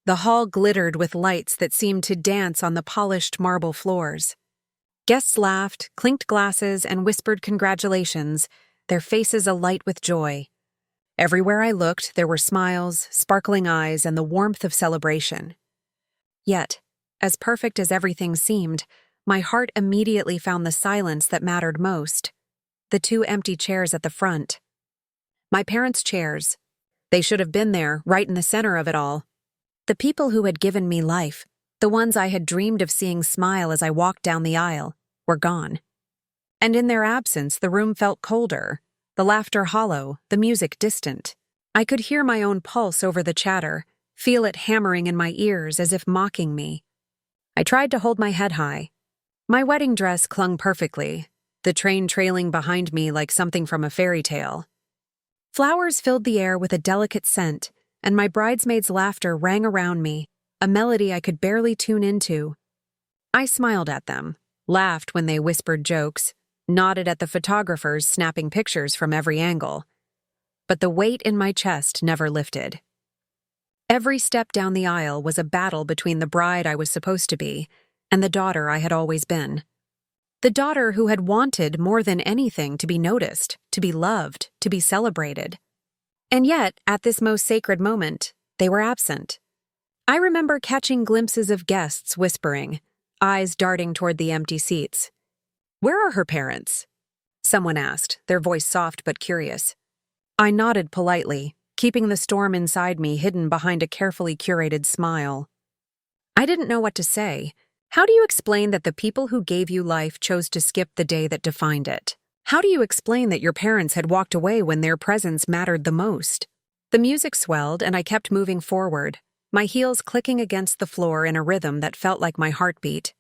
The hall glittered with lights that seemed to dance on the polished marble floors. Guests laughed, clinked glasses, and whispered congratulations, their faces alight with joy. Everywhere I looked, there were smiles, sparkling eyes, and the warmth of celebration. Yet, as perfect as everything seemed, my heart immediately found the silence that mattered most. The two empty chairs at the front. My parents' chairs. They should have been there, right in the center of it all. The people who had given me life, the ones I had dreamed of seeing smile as I walked down the aisle, were gone. And in their absence, the room felt colder, the laughter hollow, the music distant. I could hear my own pulse over the chatter, feel it hammering in my ears as if mocking me. I tried to hold my head high. My wedding dress clung perfectly, the train trailing behind me like something from a fairy tale. Flowers filled the air with a delicate scent, and my bridesmaids' laughter rang around me, a melody I could barely tune into. I smiled at them, laughed when they whispered jokes, nodded at the photographers snapping pictures from every angle. But the weight in my chest never lifted. Every step down the aisle was a battle between the bride I was supposed to be and the daughter I had always been. The daughter who had wanted more than anything to be noticed, to be loved, to be celebrated. And yet, at this most sacred moment, they were absent. I remember catching glimpses of guests whispering, eyes darting toward the empty seats. "Where are her parents?" someone asked, their voice soft but curious. I nodded politely, keeping the storm inside me hidden behind a carefully curated smile. I didn't know what to say. How do you explain that the people who gave you life chose to skip the day that defined it? How do you explain that your parents had walked away when their presence mattered the most? The music swelled, and I kept moving forward, my heels clicking against the floor in a rhythm that felt like my heartbeat.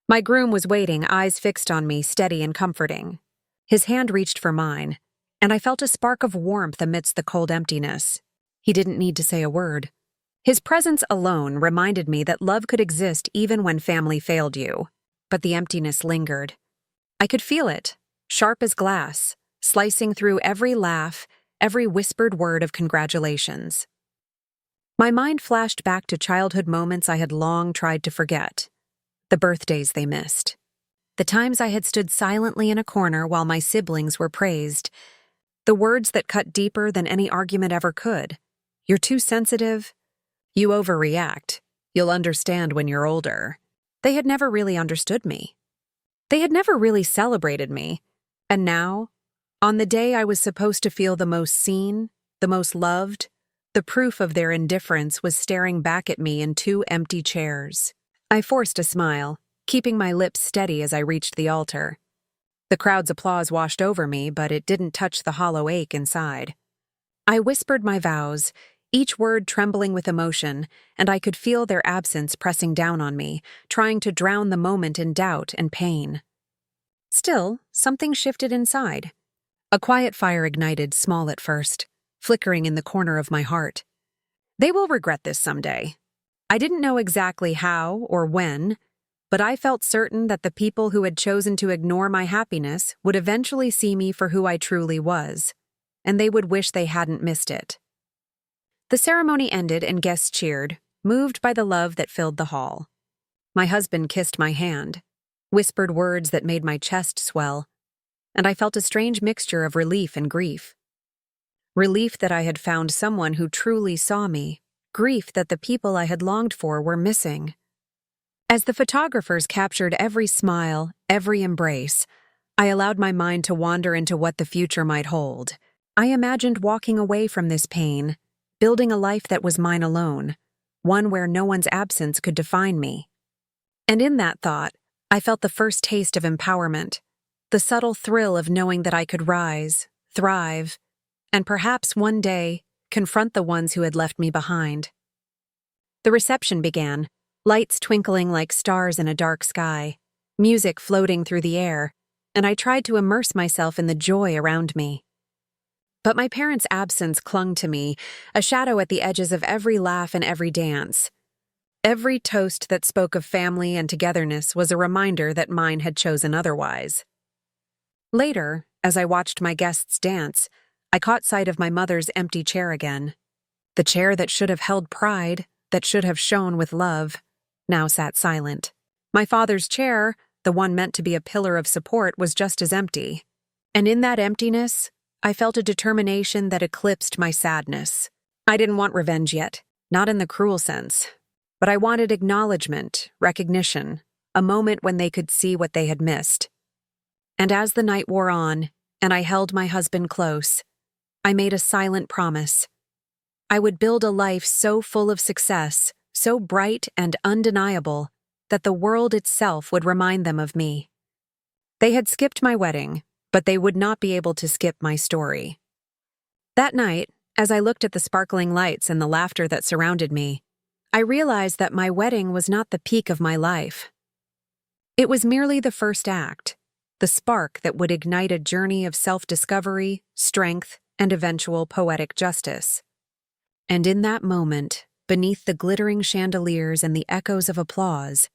My groom was waiting, eyes fixed on me, steady and comforting. His hand reached for mine, and I felt a spark of warmth amidst the cold emptiness. He didn't need to say a word. His presence alone reminded me that love could exist even when family failed you. But the emptiness lingered. I could feel it, sharp as glass, slicing through every laugh, every whispered word of congratulations. My mind flashed back to childhood moments I had long tried to forget. The birthdays they missed. The times I had stood silently in a corner while my siblings were praised. The words that cut deeper than any argument ever could. "You're too sensitive. You overreact. You'll understand when you're older." They had never really understood me. They had never really celebrated me. And now, on the day I was supposed to feel the most seen, the most loved, the proof of their indifference was staring back at me in two empty chairs. I forced a smile, keeping my lips steady as I reached the altar. The crowd's applause washed over me, but it didn't touch the hollow ache inside. I whispered my vows, each word trembling with emotion, and I could feel their absence pressing down on me, trying to drown the moment in doubt and pain. Still, something shifted inside. A quiet fire ignited, small at first, flickering in the corner of my heart. They will regret this someday. I didn't know exactly how or when, but I felt certain that the people who had chosen to ignore my happiness would eventually see me for who I truly was, and they would wish they hadn't missed it. The ceremony ended and guests cheered, moved by the love that filled the hall. My husband kissed my hand, whispered words that made my chest swell, and I felt a strange mixture of relief and grief. Relief that I had found someone who truly saw me, grief that the people I had longed for were missing. As the photographers captured every smile, every embrace, I allowed my mind to wander into what the future might hold. I imagined walking away from this pain, building a life that was mine alone, one where no one's absence could define me. And in that thought, I felt the first taste of empowerment, the subtle thrill of knowing that I could rise, thrive, and perhaps one day confront the ones who had left me behind. The reception began, lights twinkling like stars in a dark sky, music floating through the air, and I tried to immerse myself in the joy around me. But my parents' absence clung to me, a shadow at the edges of every laugh and every dance. Every toast that spoke of family and togetherness was a reminder that mine had chosen otherwise. Later, as I watched my guests dance, I caught sight of my mother's empty chair again. The chair that should have held pride, that should have shone with love, now sat silent. My father's chair, the one meant to be a pillar of support, was just as empty. And in that emptiness, I felt a determination that eclipsed my sadness. I didn't want revenge yet, not in the cruel sense, but I wanted acknowledgement, recognition, a moment when they could see what they had missed. And as the night wore on, and I held my husband close, I made a silent promise. I would build a life so full of success, so bright and undeniable, that the world itself would remind them of me. They had skipped my wedding, but they would not be able to skip my story. That night, as I looked at the sparkling lights and the laughter that surrounded me, I realized that my wedding was not the peak of my life. It was merely the first act, the spark that would ignite a journey of self-discovery, strength, and eventual poetic justice. And in that moment, beneath the glittering chandeliers and the echoes of applause,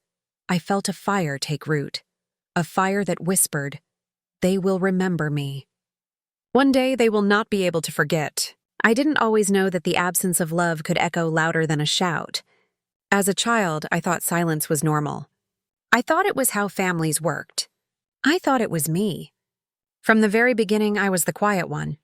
I felt a fire take root, a fire that whispered, "They will remember me. One day they will not be able to forget." I didn't always know that the absence of love could echo louder than a shout. As a child, I thought silence was normal. I thought it was how families worked. I thought it was me. From the very beginning, I was the quiet one.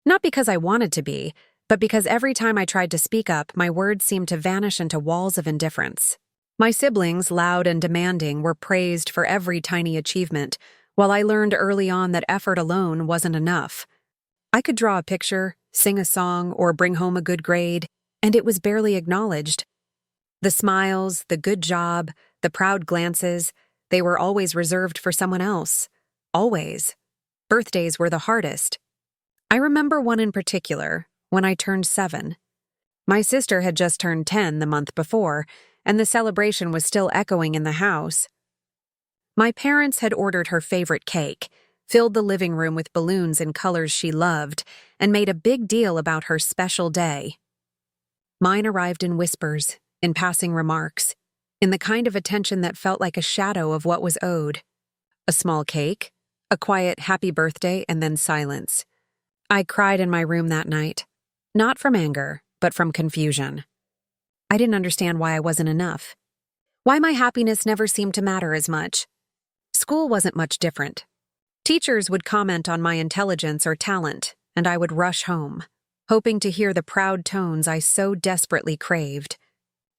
Not because I wanted to be, but because every time I tried to speak up, my words seemed to vanish into walls of indifference. My siblings, loud and demanding, were praised for every tiny achievement, while I learned early on that effort alone wasn't enough. I could draw a picture, sing a song, or bring home a good grade, and it was barely acknowledged. The smiles, the good job, the proud glances, they were always reserved for someone else. Always. Birthdays were the hardest. I remember one in particular, when I turned 7. My sister had just turned 10 the month before, and the celebration was still echoing in the house. My parents had ordered her favorite cake, filled the living room with balloons in colors she loved, and made a big deal about her special day. Mine arrived in whispers, in passing remarks, in the kind of attention that felt like a shadow of what was owed. A small cake, a quiet happy birthday, and then silence. I cried in my room that night, not from anger, but from confusion. I didn't understand why I wasn't enough, why my happiness never seemed to matter as much. School wasn't much different. Teachers would comment on my intelligence or talent, and I would rush home, hoping to hear the proud tones I so desperately craved.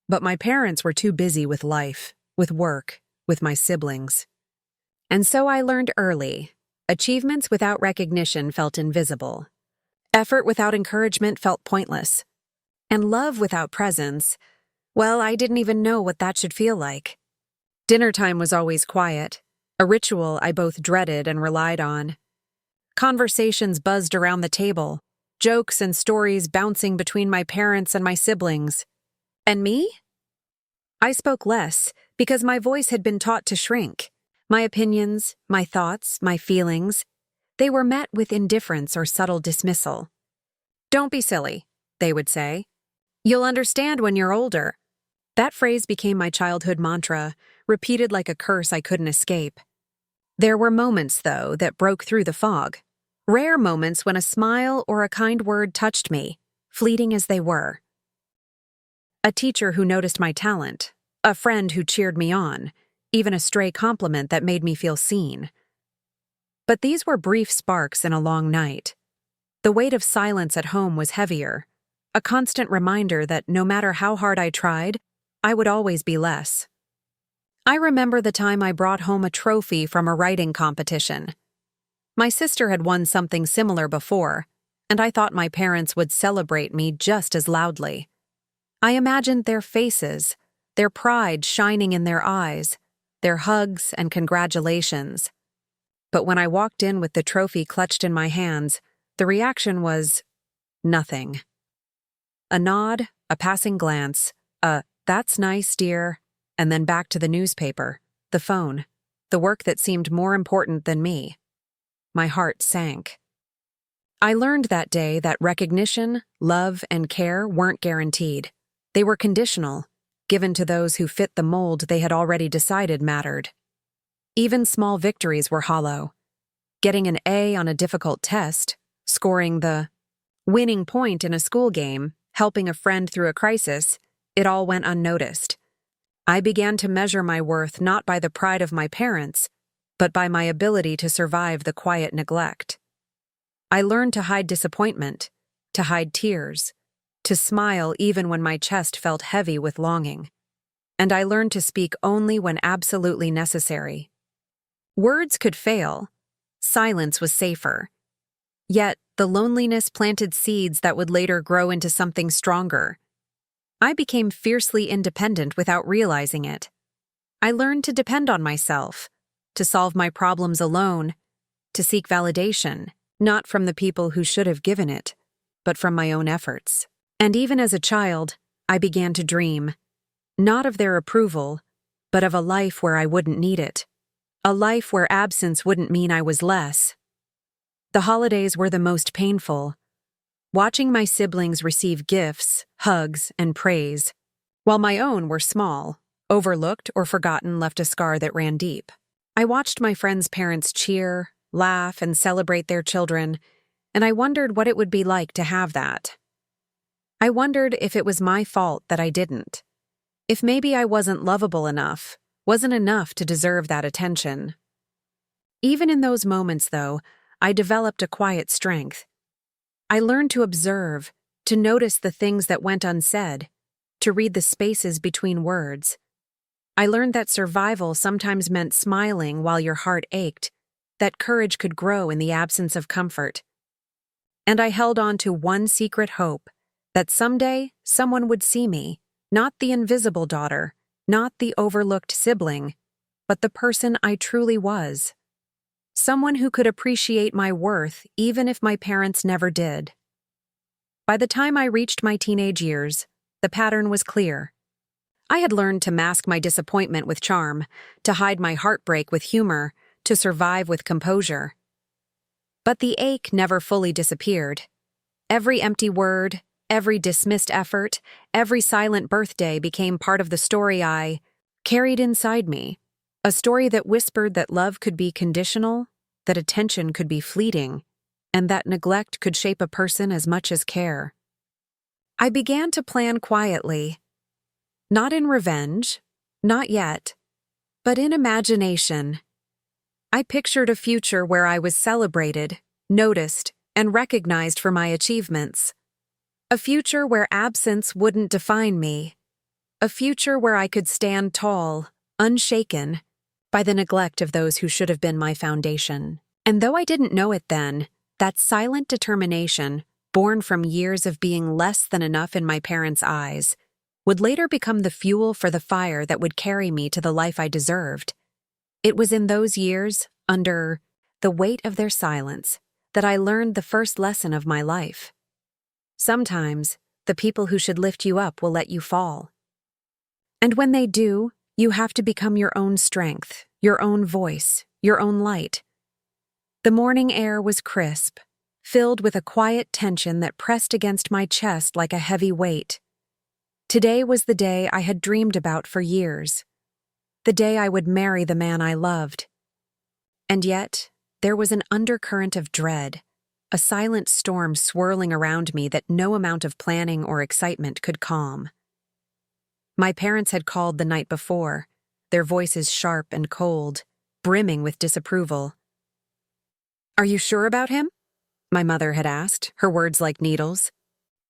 But my parents were too busy with life, with work, with my siblings. And so I learned early, achievements without recognition felt invisible. Effort without encouragement felt pointless. And love without presence, well, I didn't even know what that should feel like. Dinner time was always quiet, a ritual I both dreaded and relied on. Conversations buzzed around the table, jokes and stories bouncing between my parents and my siblings. And me? I spoke less because my voice had been taught to shrink. My opinions, my thoughts, my feelings, they were met with indifference or subtle dismissal. "Don't be silly," they would say. "You'll understand when you're older." That phrase became my childhood mantra, repeated like a curse I couldn't escape. There were moments, though, that broke through the fog. Rare moments when a smile or a kind word touched me, fleeting as they were. A teacher who noticed my talent, a friend who cheered me on, even a stray compliment that made me feel seen. But these were brief sparks in a long night. The weight of silence at home was heavier, a constant reminder that no matter how hard I tried, I would always be less. I remember the time I brought home a trophy from a writing competition. My sister had won something similar before, and I thought my parents would celebrate me just as loudly. I imagined their faces, their pride shining in their eyes, their hugs and congratulations. But when I walked in with the trophy clutched in my hands, the reaction was nothing. A nod, a passing glance, "That's nice, dear," and then back to the newspaper, the phone, the work that seemed more important than me. My heart sank. I learned that day that recognition, love, and care weren't guaranteed. They were conditional, given to those who fit the mold they had already decided mattered. Even small victories were hollow. Getting an A on a difficult test, scoring the winning point in a school game, helping a friend through a crisis, it all went unnoticed. I began to measure my worth not by the pride of my parents, but by my ability to survive the quiet neglect. I learned to hide disappointment, to hide tears, to smile even when my chest felt heavy with longing. And I learned to speak only when absolutely necessary. Words could fail. Silence was safer. Yet, the loneliness planted seeds that would later grow into something stronger. I became fiercely independent without realizing it. I learned to depend on myself, to solve my problems alone, to seek validation, not from the people who should have given it, but from my own efforts. And even as a child, I began to dream, not of their approval, but of a life where I wouldn't need it. A life where absence wouldn't mean I was less. The holidays were the most painful. Watching my siblings receive gifts, hugs, and praise, while my own were small, overlooked or forgotten, left a scar that ran deep. I watched my friends' parents cheer, laugh, and celebrate their children, and I wondered what it would be like to have that. I wondered if it was my fault that I didn't. If maybe I wasn't lovable enough, wasn't enough to deserve that attention. Even in those moments, though, I developed a quiet strength. I learned to observe, to notice the things that went unsaid, to read the spaces between words. I learned that survival sometimes meant smiling while your heart ached, that courage could grow in the absence of comfort. And I held on to one secret hope, that someday someone would see me, not the invisible daughter, not the overlooked sibling, but the person I truly was. Someone who could appreciate my worth even if my parents never did. By the time I reached my teenage years, the pattern was clear. I had learned to mask my disappointment with charm, to hide my heartbreak with humor, to survive with composure. But the ache never fully disappeared. Every empty word, every dismissed effort, every silent birthday became part of the story I carried inside me. A story that whispered that love could be conditional, that attention could be fleeting, and that neglect could shape a person as much as care. I began to plan quietly. Not in revenge, not yet, but in imagination. I pictured a future where I was celebrated, noticed, and recognized for my achievements. A future where absence wouldn't define me. A future where I could stand tall, unshaken, by the neglect of those who should have been my foundation. And though I didn't know it then, that silent determination, born from years of being less than enough in my parents' eyes, would later become the fuel for the fire that would carry me to the life I deserved. It was in those years, under the weight of their silence, that I learned the first lesson of my life. Sometimes, the people who should lift you up will let you fall. And when they do, you have to become your own strength, your own voice, your own light. The morning air was crisp, filled with a quiet tension that pressed against my chest like a heavy weight. Today was the day I had dreamed about for years. The day I would marry the man I loved. And yet, there was an undercurrent of dread, a silent storm swirling around me that no amount of planning or excitement could calm. My parents had called the night before, their voices sharp and cold, brimming with disapproval. "Are you sure about him?" my mother had asked, her words like needles.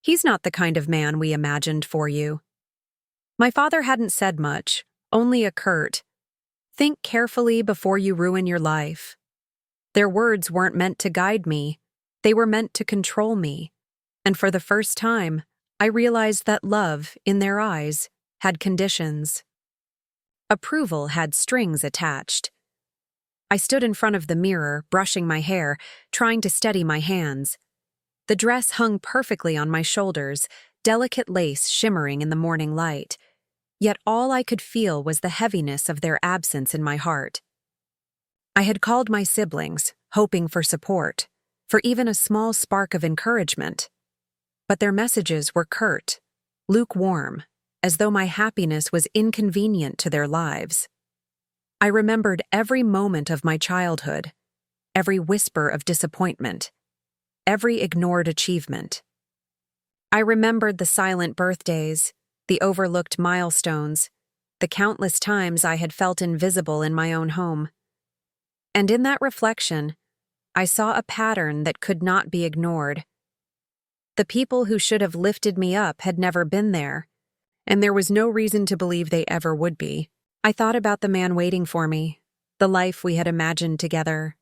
"He's not the kind of man we imagined for you." My father hadn't said much, only a curt, "Think carefully before you ruin your life." Their words weren't meant to guide me, they were meant to control me, and for the first time, I realized that love, in their eyes, had conditions. Approval had strings attached. I stood in front of the mirror, brushing my hair, trying to steady my hands. The dress hung perfectly on my shoulders, delicate lace shimmering in the morning light. Yet all I could feel was the heaviness of their absence in my heart. I had called my siblings, hoping for support, for even a small spark of encouragement. But their messages were curt, lukewarm, as though my happiness was inconvenient to their lives. I remembered every moment of my childhood, every whisper of disappointment, every ignored achievement. I remembered the silent birthdays, the overlooked milestones, the countless times I had felt invisible in my own home. And in that reflection, I saw a pattern that could not be ignored. The people who should have lifted me up had never been there, and there was no reason to believe they ever would be. I thought about the man waiting for me, the life we had imagined together.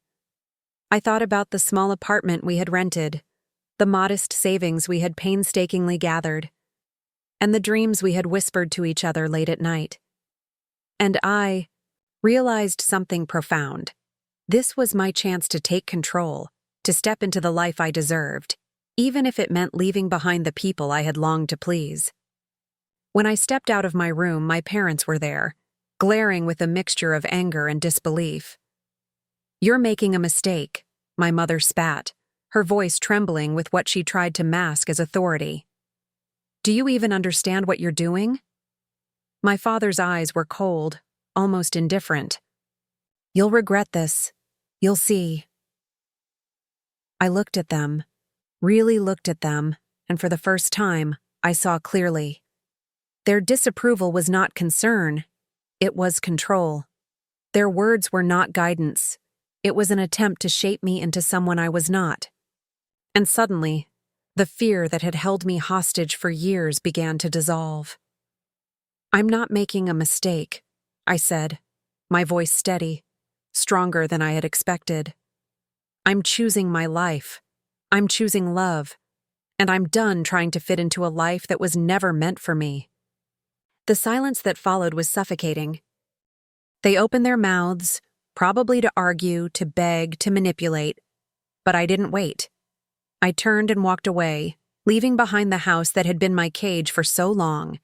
I thought about the small apartment we had rented, the modest savings we had painstakingly gathered, and the dreams we had whispered to each other late at night. And I realized something profound. This was my chance to take control, to step into the life I deserved, even if it meant leaving behind the people I had longed to please. When I stepped out of my room, my parents were there, glaring with a mixture of anger and disbelief. "You're making a mistake," my mother spat, her voice trembling with what she tried to mask as authority. "Do you even understand what you're doing?" My father's eyes were cold, almost indifferent. "You'll regret this. You'll see." I looked at them, really looked at them, and for the first time, I saw clearly. Their disapproval was not concern, it was control. Their words were not guidance, it was an attempt to shape me into someone I was not. And suddenly, the fear that had held me hostage for years began to dissolve. "I'm not making a mistake," I said, my voice steady, stronger than I had expected. "I'm choosing my life. I'm choosing love. And I'm done trying to fit into a life that was never meant for me." The silence that followed was suffocating. They opened their mouths, probably to argue, to beg, to manipulate. But I didn't wait. I turned and walked away, leaving behind the house that had been my cage for so long.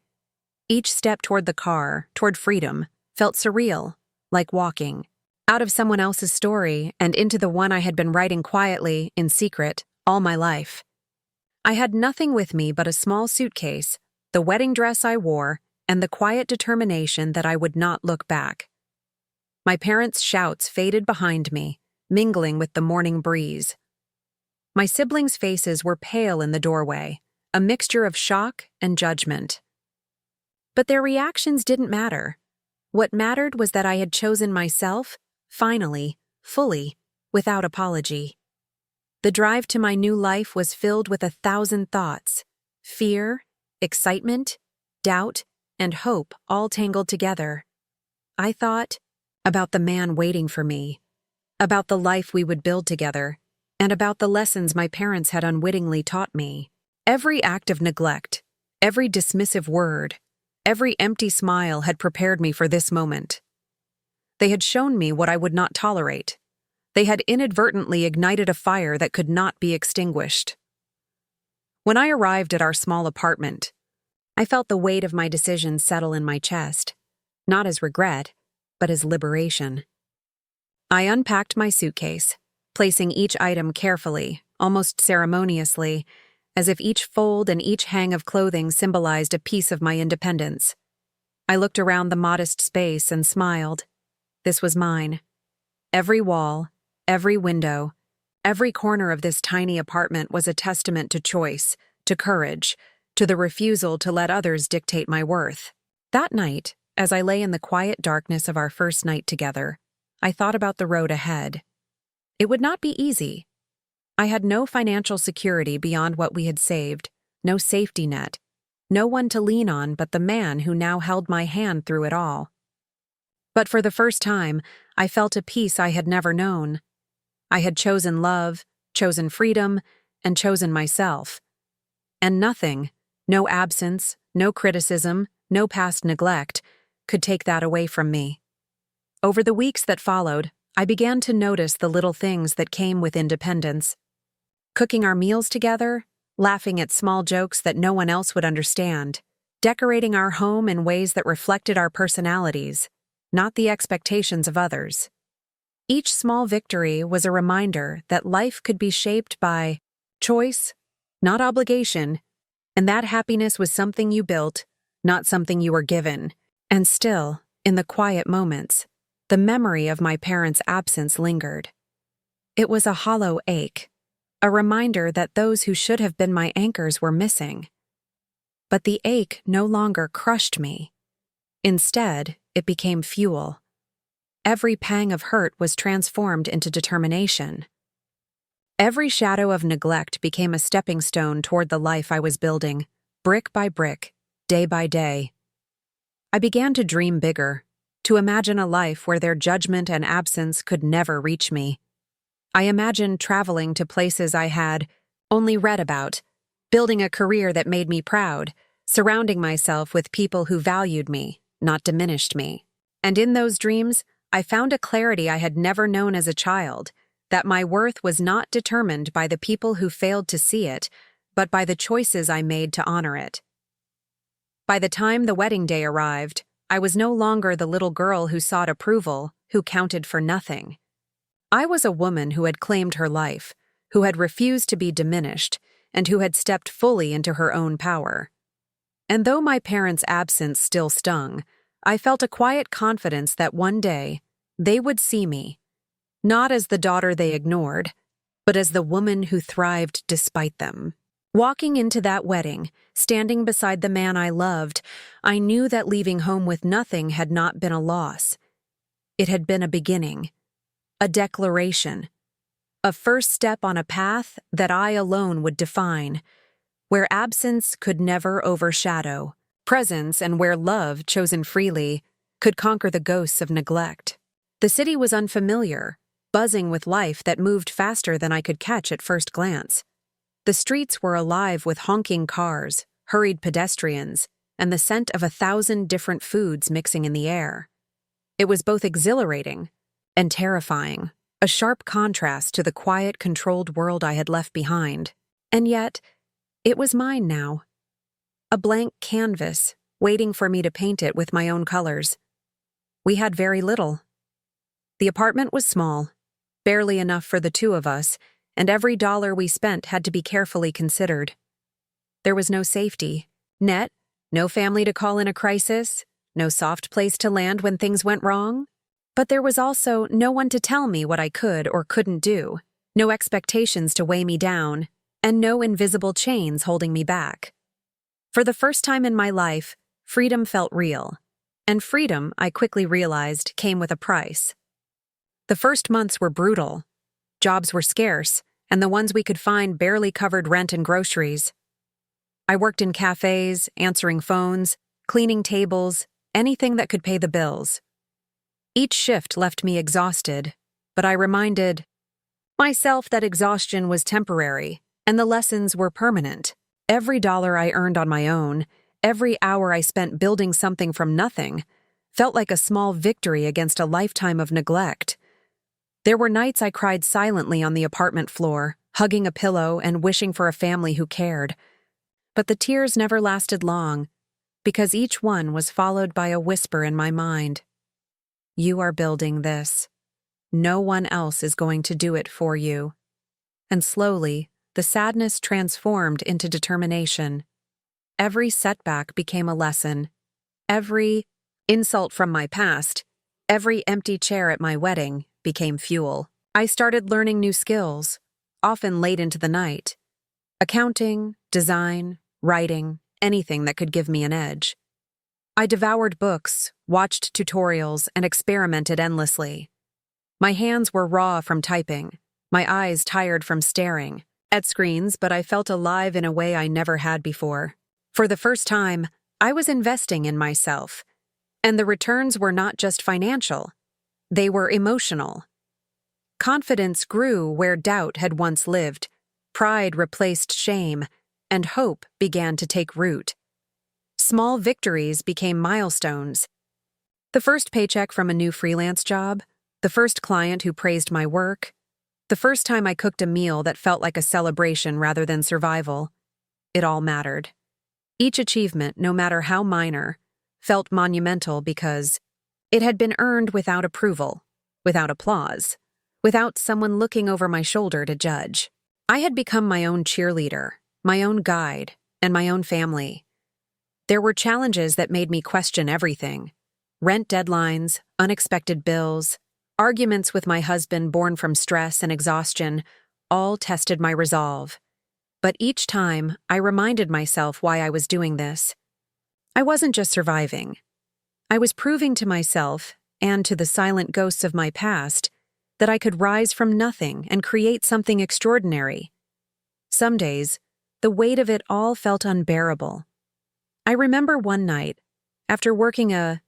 Each step toward the car, toward freedom, felt surreal, like walking out of someone else's story and into the one I had been writing quietly, in secret, all my life. I had nothing with me but a small suitcase, the wedding dress I wore, and the quiet determination that I would not look back. My parents' shouts faded behind me, mingling with the morning breeze. My siblings' faces were pale in the doorway, a mixture of shock and judgment. But their reactions didn't matter. What mattered was that I had chosen myself, finally, fully, without apology. The drive to my new life was filled with 1,000 thoughts: fear, excitement, doubt, and hope all tangled together. I thought about the man waiting for me, about the life we would build together, and about the lessons my parents had unwittingly taught me. Every act of neglect, every dismissive word, every empty smile had prepared me for this moment. They had shown me what I would not tolerate. They had inadvertently ignited a fire that could not be extinguished. When I arrived at our small apartment, I felt the weight of my decision settle in my chest, not as regret, but as liberation. I unpacked my suitcase, placing each item carefully, almost ceremoniously, as if each fold and each hang of clothing symbolized a piece of my independence. I looked around the modest space and smiled. This was mine. Every wall, every window, every corner of this tiny apartment was a testament to choice, to courage, to the refusal to let others dictate my worth. That night, as I lay in the quiet darkness of our first night together, I thought about the road ahead. It would not be easy. I had no financial security beyond what we had saved, no safety net, no one to lean on but the man who now held my hand through it all. But for the first time, I felt a peace I had never known. I had chosen love, chosen freedom, and chosen myself. And nothing, no absence, no criticism, no past neglect, could take that away from me. Over the weeks that followed, I began to notice the little things that came with independence. Cooking our meals together, laughing at small jokes that no one else would understand, decorating our home in ways that reflected our personalities, not the expectations of others. Each small victory was a reminder that life could be shaped by choice, not obligation, and that happiness was something you built, not something you were given. And still, in the quiet moments, the memory of my parents' absence lingered. It was a hollow ache, a reminder that those who should have been my anchors were missing. But the ache no longer crushed me. Instead, it became fuel. Every pang of hurt was transformed into determination. Every shadow of neglect became a stepping stone toward the life I was building, brick by brick, day by day. I began to dream bigger, to imagine a life where their judgment and absence could never reach me. I imagined traveling to places I had only read about, building a career that made me proud, surrounding myself with people who valued me, not diminished me. And in those dreams, I found a clarity I had never known as a child, that my worth was not determined by the people who failed to see it, but by the choices I made to honor it. By the time the wedding day arrived, I was no longer the little girl who sought approval, who counted for nothing. I was a woman who had claimed her life, who had refused to be diminished, and who had stepped fully into her own power. And though my parents' absence still stung, I felt a quiet confidence that one day they would see me, not as the daughter they ignored, but as the woman who thrived despite them. Walking into that wedding, standing beside the man I loved, I knew that leaving home with nothing had not been a loss. It had been a beginning, a declaration, a first step on a path that I alone would define, where absence could never overshadow presence and where love, chosen freely, could conquer the ghosts of neglect. The city was unfamiliar, buzzing with life that moved faster than I could catch at first glance. The streets were alive with honking cars, hurried pedestrians, and the scent of 1,000 different foods mixing in the air. It was both exhilarating and terrifying, a sharp contrast to the quiet, controlled world I had left behind. And yet, it was mine now. A blank canvas, waiting for me to paint it with my own colors. We had very little. The apartment was small, barely enough for the two of us, and every dollar we spent had to be carefully considered. There was no safety net, no family to call in a crisis, no soft place to land when things went wrong. But there was also no one to tell me what I could or couldn't do, no expectations to weigh me down, and no invisible chains holding me back. For the first time in my life, freedom felt real. And freedom, I quickly realized, came with a price. The first months were brutal. Jobs were scarce, and the ones we could find barely covered rent and groceries. I worked in cafes, answering phones, cleaning tables, anything that could pay the bills. Each shift left me exhausted, but I reminded myself that exhaustion was temporary, and the lessons were permanent. Every dollar I earned on my own, every hour I spent building something from nothing, felt like a small victory against a lifetime of neglect. There were nights I cried silently on the apartment floor, hugging a pillow and wishing for a family who cared. But the tears never lasted long, because each one was followed by a whisper in my mind. You are building this. No one else is going to do it for you. And slowly, the sadness transformed into determination. Every setback became a lesson. Every insult from my past, every empty chair at my wedding became fuel. I started learning new skills, often late into the night. Accounting, design, writing, anything that could give me an edge. I devoured books, watched tutorials, and experimented endlessly. My hands were raw from typing, my eyes tired from staring at screens, but I felt alive in a way I never had before. For the first time, I was investing in myself, and the returns were not just financial, they were emotional. Confidence grew where doubt had once lived, pride replaced shame, and hope began to take root. Small victories became milestones. The first paycheck from a new freelance job, the first client who praised my work, the first time I cooked a meal that felt like a celebration rather than survival. It all mattered. Each achievement, no matter how minor, felt monumental because it had been earned without approval, without applause, without someone looking over my shoulder to judge. I had become my own cheerleader, my own guide, and my own family. There were challenges that made me question everything. Rent deadlines, unexpected bills, arguments with my husband born from stress and exhaustion, all tested my resolve. But each time, I reminded myself why I was doing this. I wasn't just surviving. I was proving to myself, and to the silent ghosts of my past, that I could rise from nothing and create something extraordinary. Some days, the weight of it all felt unbearable. I remember one night, after working a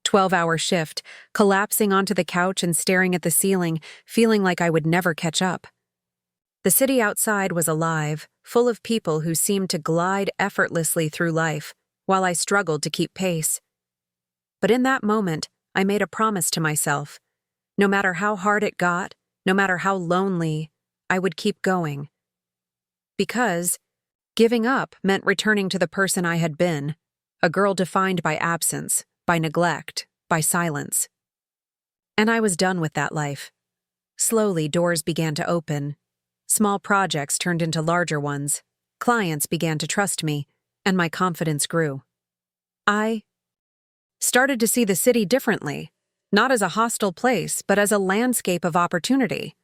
12-hour shift, collapsing onto the couch and staring at the ceiling, feeling like I would never catch up. The city outside was alive, full of people who seemed to glide effortlessly through life, while I struggled to keep pace. But in that moment, I made a promise to myself. No matter how hard it got, no matter how lonely, I would keep going. Because giving up meant returning to the person I had been, a girl defined by absence, by neglect, by silence. And I was done with that life. Slowly, doors began to open. Small projects turned into larger ones. Clients began to trust me, and my confidence grew. I started to see the city differently, not as a hostile place, but as a landscape of opportunity.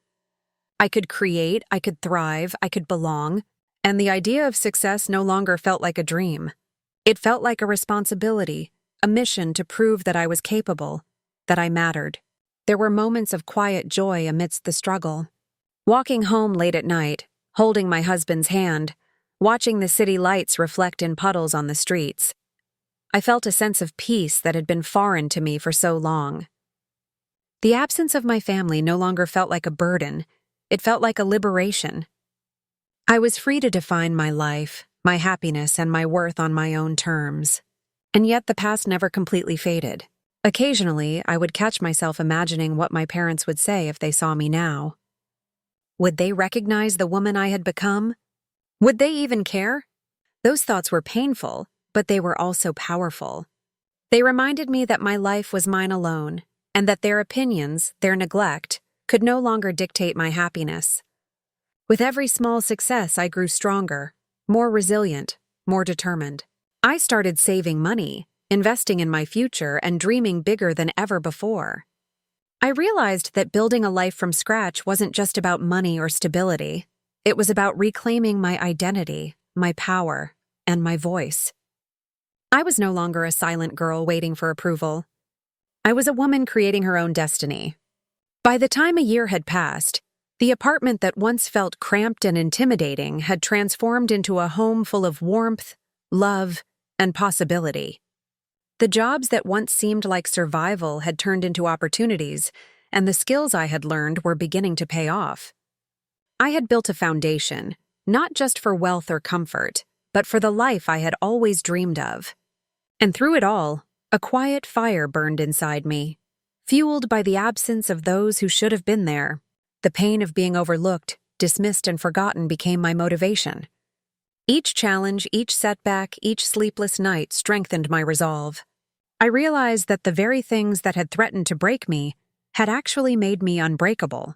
I could create, I could thrive, I could belong, and the idea of success no longer felt like a dream. It felt like a responsibility, a mission to prove that I was capable, that I mattered. There were moments of quiet joy amidst the struggle. Walking home late at night, holding my husband's hand, watching the city lights reflect in puddles on the streets. I felt a sense of peace that had been foreign to me for so long. The absence of my family no longer felt like a burden. It felt like a liberation. I was free to define my life, my happiness, and my worth on my own terms. And yet the past never completely faded. Occasionally, I would catch myself imagining what my parents would say if they saw me now. Would they recognize the woman I had become? Would they even care? Those thoughts were painful, but they were also powerful. They reminded me that my life was mine alone, and that their opinions, their neglect, could no longer dictate my happiness. With every small success, I grew stronger, more resilient, more determined. I started saving money, investing in my future, and dreaming bigger than ever before. I realized that building a life from scratch wasn't just about money or stability. It was about reclaiming my identity, my power, and my voice. I was no longer a silent girl waiting for approval. I was a woman creating her own destiny. By the time a year had passed, the apartment that once felt cramped and intimidating had transformed into a home full of warmth, love, and possibility. The jobs that once seemed like survival had turned into opportunities, and the skills I had learned were beginning to pay off. I had built a foundation, not just for wealth or comfort, but for the life I had always dreamed of. And through it all, a quiet fire burned inside me, fueled by the absence of those who should have been there. The pain of being overlooked, dismissed, and forgotten became my motivation. Each challenge, each setback, each sleepless night strengthened my resolve. I realized that the very things that had threatened to break me had actually made me unbreakable.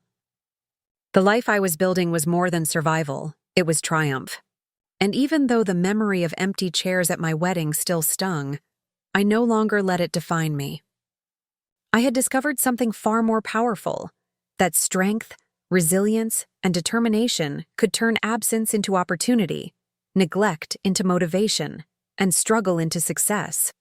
The life I was building was more than survival, it was triumph. And even though the memory of empty chairs at my wedding still stung, I no longer let it define me. I had discovered something far more powerful, that strength, resilience, and determination could turn absence into opportunity, neglect into motivation, and struggle into success.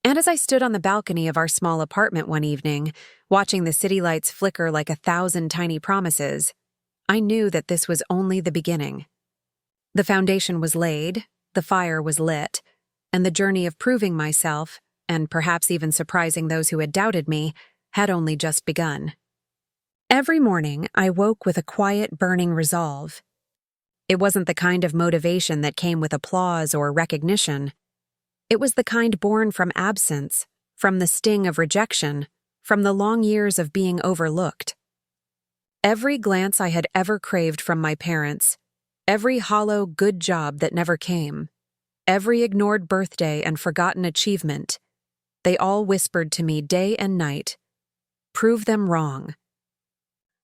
And as I stood on the balcony of our small apartment one evening, watching the city lights flicker like 1,000 tiny promises, I knew that this was only the beginning. The foundation was laid, the fire was lit, and the journey of proving myself, and perhaps even surprising those who had doubted me, had only just begun. Every morning, I woke with a quiet, burning resolve. It wasn't the kind of motivation that came with applause or recognition. It was the kind born from absence, from the sting of rejection, from the long years of being overlooked. Every glance I had ever craved from my parents, every hollow good job that never came, every ignored birthday and forgotten achievement, they all whispered to me day and night, "Prove them wrong."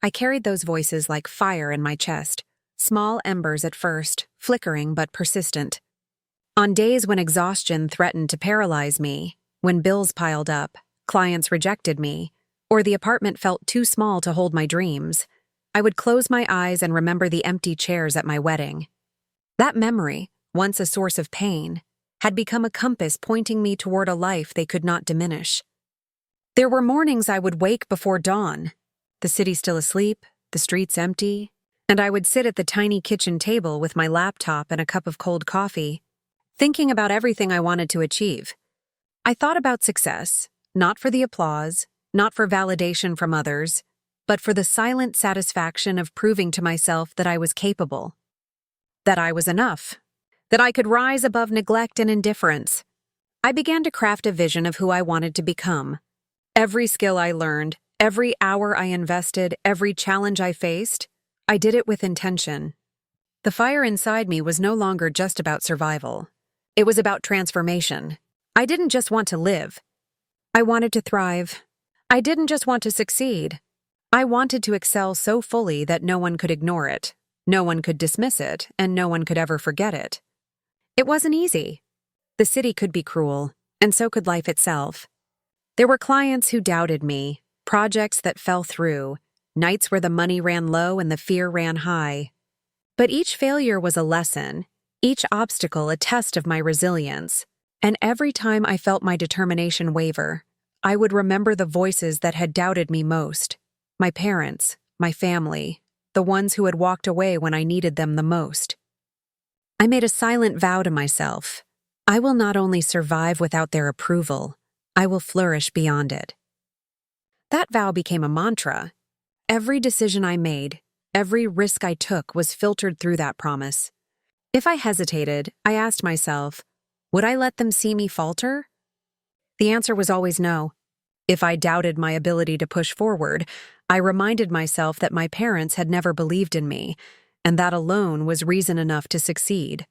I carried those voices like fire in my chest, small embers at first, flickering but persistent. On days when exhaustion threatened to paralyze me, when bills piled up, clients rejected me, or the apartment felt too small to hold my dreams, I would close my eyes and remember the empty chairs at my wedding. That memory, once a source of pain, had become a compass pointing me toward a life they could not diminish. There were mornings I would wake before dawn, the city still asleep, the streets empty, and I would sit at the tiny kitchen table with my laptop and a cup of cold coffee, thinking about everything I wanted to achieve. I thought about success, not for the applause, not for validation from others, but for the silent satisfaction of proving to myself that I was capable, that I was enough, that I could rise above neglect and indifference. I began to craft a vision of who I wanted to become. Every skill I learned, every hour I invested, every challenge I faced, I did it with intention. The fire inside me was no longer just about survival. It was about transformation. I didn't just want to live. I wanted to thrive. I didn't just want to succeed. I wanted to excel so fully that no one could ignore it, no one could dismiss it, and no one could ever forget it. It wasn't easy. The city could be cruel, and so could life itself. There were clients who doubted me, projects that fell through, nights where the money ran low and the fear ran high. But each failure was a lesson, each obstacle a test of my resilience, and every time I felt my determination waver, I would remember the voices that had doubted me most, my parents, my family, the ones who had walked away when I needed them the most. I made a silent vow to myself. I will not only survive without their approval, I will flourish beyond it. That vow became a mantra. Every decision I made, every risk I took was filtered through that promise. If I hesitated, I asked myself, would I let them see me falter? The answer was always no. If I doubted my ability to push forward, I reminded myself that my parents had never believed in me, and that alone was reason enough to succeed.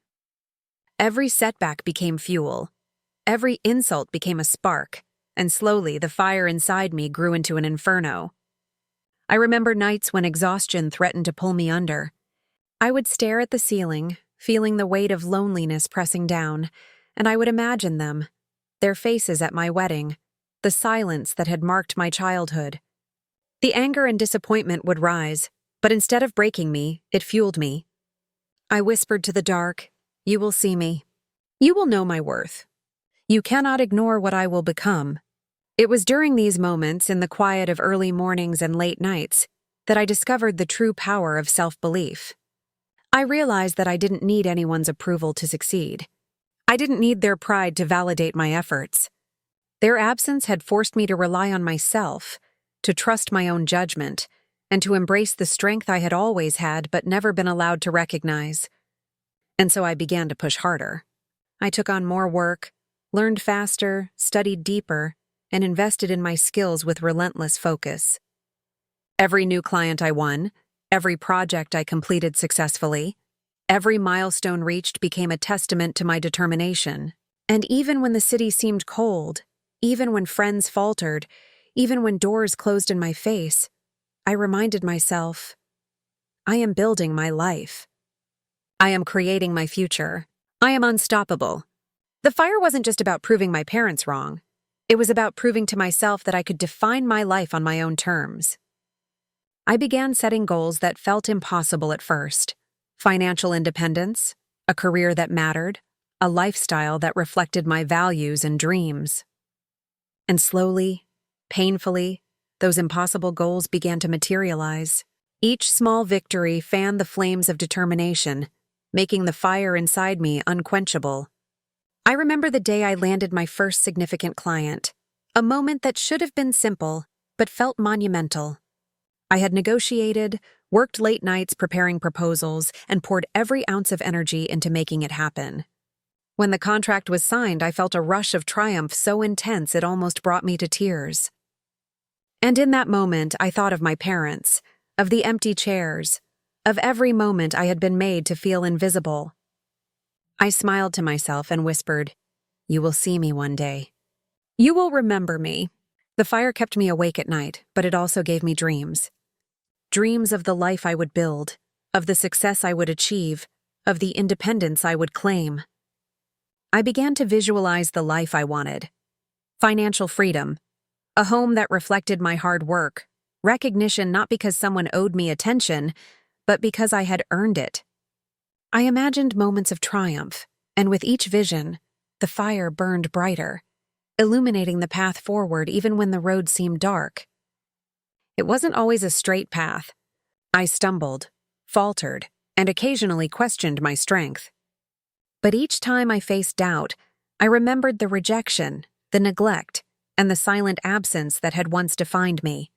Every setback became fuel. Every insult became a spark, and slowly the fire inside me grew into an inferno. I remember nights when exhaustion threatened to pull me under. I would stare at the ceiling, feeling the weight of loneliness pressing down, and I would imagine them, their faces at my wedding, the silence that had marked my childhood. The anger and disappointment would rise, but instead of breaking me, it fueled me. I whispered to the dark, "You will see me. You will know my worth. You cannot ignore what I will become." It was during these moments, in the quiet of early mornings and late nights, that I discovered the true power of self-belief. I realized that I didn't need anyone's approval to succeed. I didn't need their pride to validate my efforts. Their absence had forced me to rely on myself, to trust my own judgment, and to embrace the strength I had always had but never been allowed to recognize. And so I began to push harder. I took on more work, learned faster, studied deeper, and invested in my skills with relentless focus. Every new client I won, every project I completed successfully, every milestone reached became a testament to my determination. And even when the city seemed cold, even when friends faltered, even when doors closed in my face, I reminded myself, I am building my life. I am creating my future. I am unstoppable. The fire wasn't just about proving my parents wrong. It was about proving to myself that I could define my life on my own terms. I began setting goals that felt impossible at first. Financial independence, a career that mattered, a lifestyle that reflected my values and dreams. And slowly, painfully, those impossible goals began to materialize. Each small victory fanned the flames of determination, making the fire inside me unquenchable. I remember the day I landed my first significant client, a moment that should have been simple, but felt monumental. I had negotiated, worked late nights preparing proposals, and poured every ounce of energy into making it happen. When the contract was signed, I felt a rush of triumph so intense it almost brought me to tears. And in that moment, I thought of my parents, of the empty chairs, of every moment I had been made to feel invisible. I smiled to myself and whispered, "You will see me one day. You will remember me." The fire kept me awake at night, but it also gave me dreams. Dreams of the life I would build, of the success I would achieve, of the independence I would claim. I began to visualize the life I wanted. Financial freedom, a home that reflected my hard work, recognition not because someone owed me attention, but because I had earned it. I imagined moments of triumph, and with each vision, the fire burned brighter, illuminating the path forward even when the road seemed dark. It wasn't always a straight path. I stumbled, faltered, and occasionally questioned my strength. But each time I faced doubt, I remembered the rejection, the neglect, and the silent absence that had once defined me.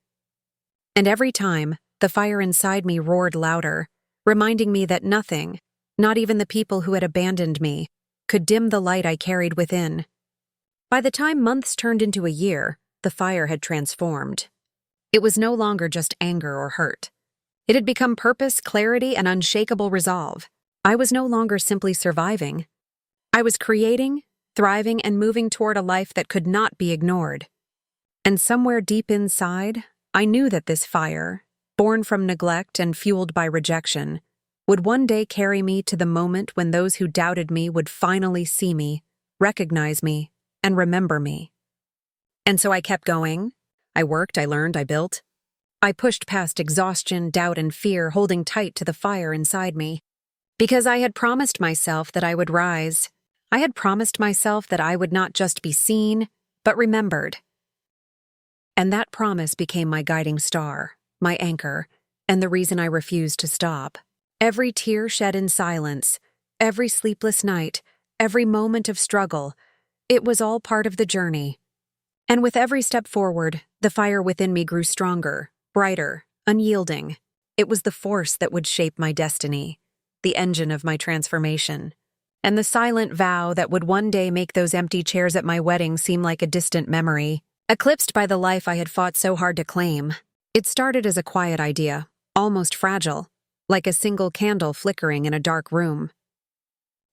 And every time, the fire inside me roared louder, reminding me that nothing, not even the people who had abandoned me, could dim the light I carried within. By the time months turned into a year, the fire had transformed. It was no longer just anger or hurt. It had become purpose, clarity, and unshakable resolve. I was no longer simply surviving. I was creating, thriving, and moving toward a life that could not be ignored. And somewhere deep inside, I knew that this fire, born from neglect and fueled by rejection, would one day carry me to the moment when those who doubted me would finally see me, recognize me, and remember me. And so I kept going. I worked, I learned, I built. I pushed past exhaustion, doubt, and fear, holding tight to the fire inside me. Because I had promised myself that I would rise. I had promised myself that I would not just be seen, but remembered. And that promise became my guiding star, my anchor, and the reason I refused to stop. Every tear shed in silence, every sleepless night, every moment of struggle, it was all part of the journey. And with every step forward, the fire within me grew stronger, brighter, unyielding. It was the force that would shape my destiny, the engine of my transformation, and the silent vow that would one day make those empty chairs at my wedding seem like a distant memory, eclipsed by the life I had fought so hard to claim. It started as a quiet idea, almost fragile, like a single candle flickering in a dark room.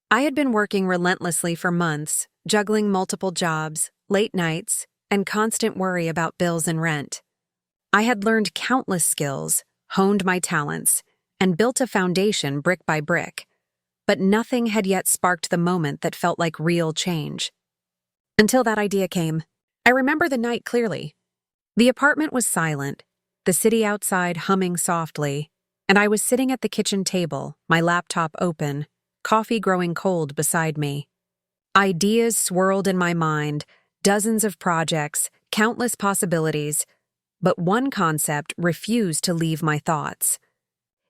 I had been working relentlessly for months, juggling multiple jobs, late nights, and constant worry about bills and rent. I had learned countless skills, honed my talents, and built a foundation brick by brick, but nothing had yet sparked the moment that felt like real change. Until that idea came. I remember the night clearly. The apartment was silent, the city outside humming softly, and I was sitting at the kitchen table, my laptop open, coffee growing cold beside me. Ideas swirled in my mind, dozens of projects, countless possibilities, but one concept refused to leave my thoughts.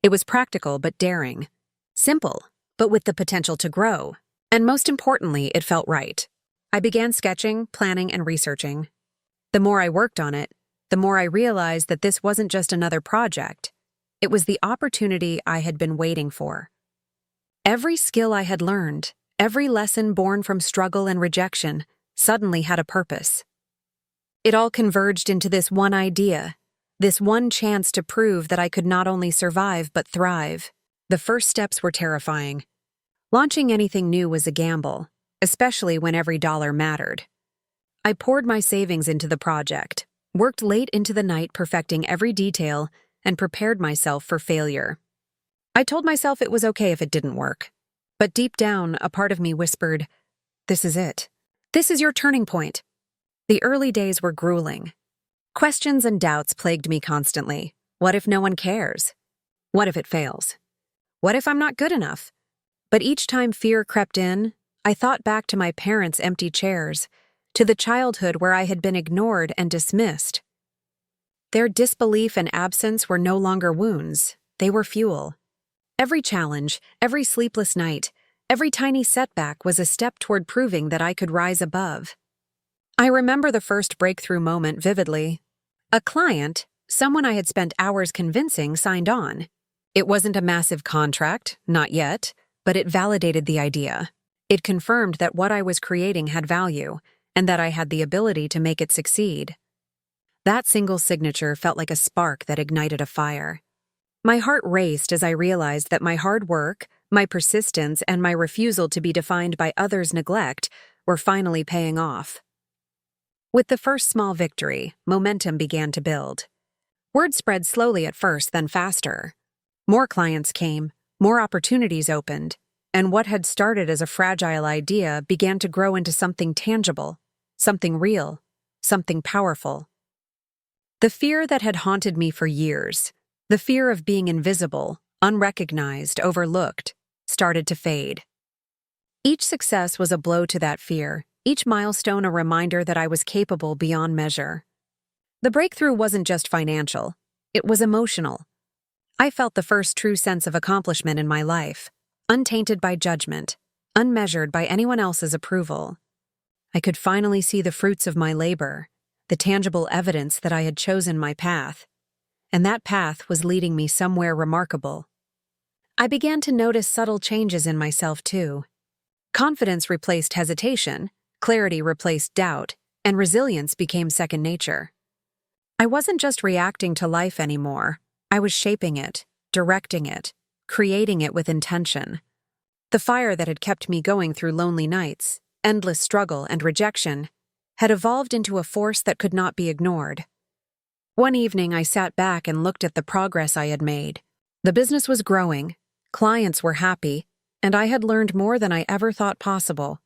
It was practical but daring, simple but with the potential to grow, and most importantly, it felt right. I began sketching, planning, and researching. The more I worked on it, the more I realized that this wasn't just another project. It was the opportunity I had been waiting for. Every skill I had learned, every lesson born from struggle and rejection, suddenly had a purpose. It all converged into this one idea, this one chance to prove that I could not only survive but thrive. The first steps were terrifying. Launching anything new was a gamble, especially when every dollar mattered. I poured my savings into the project, worked late into the night perfecting every detail, and prepared myself for failure. I told myself it was okay if it didn't work. But deep down, a part of me whispered, "This is it. This is your turning point." The early days were grueling. Questions and doubts plagued me constantly. What if no one cares? What if it fails? What if I'm not good enough? But each time fear crept in, I thought back to my parents' empty chairs, to the childhood where I had been ignored and dismissed. Their disbelief and absence were no longer wounds, they were fuel. Every challenge, every sleepless night, every tiny setback was a step toward proving that I could rise above. I remember the first breakthrough moment vividly. A client, someone I had spent hours convincing, signed on. It wasn't a massive contract, not yet, but it validated the idea. It confirmed that what I was creating had value, and that I had the ability to make it succeed. That single signature felt like a spark that ignited a fire. My heart raced as I realized that my hard work, my persistence, and my refusal to be defined by others' neglect were finally paying off. With the first small victory, momentum began to build. Word spread slowly at first, then faster. More clients came, more opportunities opened, and what had started as a fragile idea began to grow into something tangible, something real, something powerful. The fear that had haunted me for years, the fear of being invisible, unrecognized, overlooked, started to fade. Each success was a blow to that fear, each milestone a reminder that I was capable beyond measure. The breakthrough wasn't just financial, it was emotional. I felt the first true sense of accomplishment in my life, untainted by judgment, unmeasured by anyone else's approval. I could finally see the fruits of my labor, the tangible evidence that I had chosen my path, and that path was leading me somewhere remarkable. I began to notice subtle changes in myself, too. Confidence replaced hesitation, clarity replaced doubt, and resilience became second nature. I wasn't just reacting to life anymore. I was shaping it, directing it, creating it with intention. The fire that had kept me going through lonely nights, endless struggle and rejection, had evolved into a force that could not be ignored. One evening, I sat back and looked at the progress I had made. The business was growing, clients were happy, and I had learned more than I ever thought possible.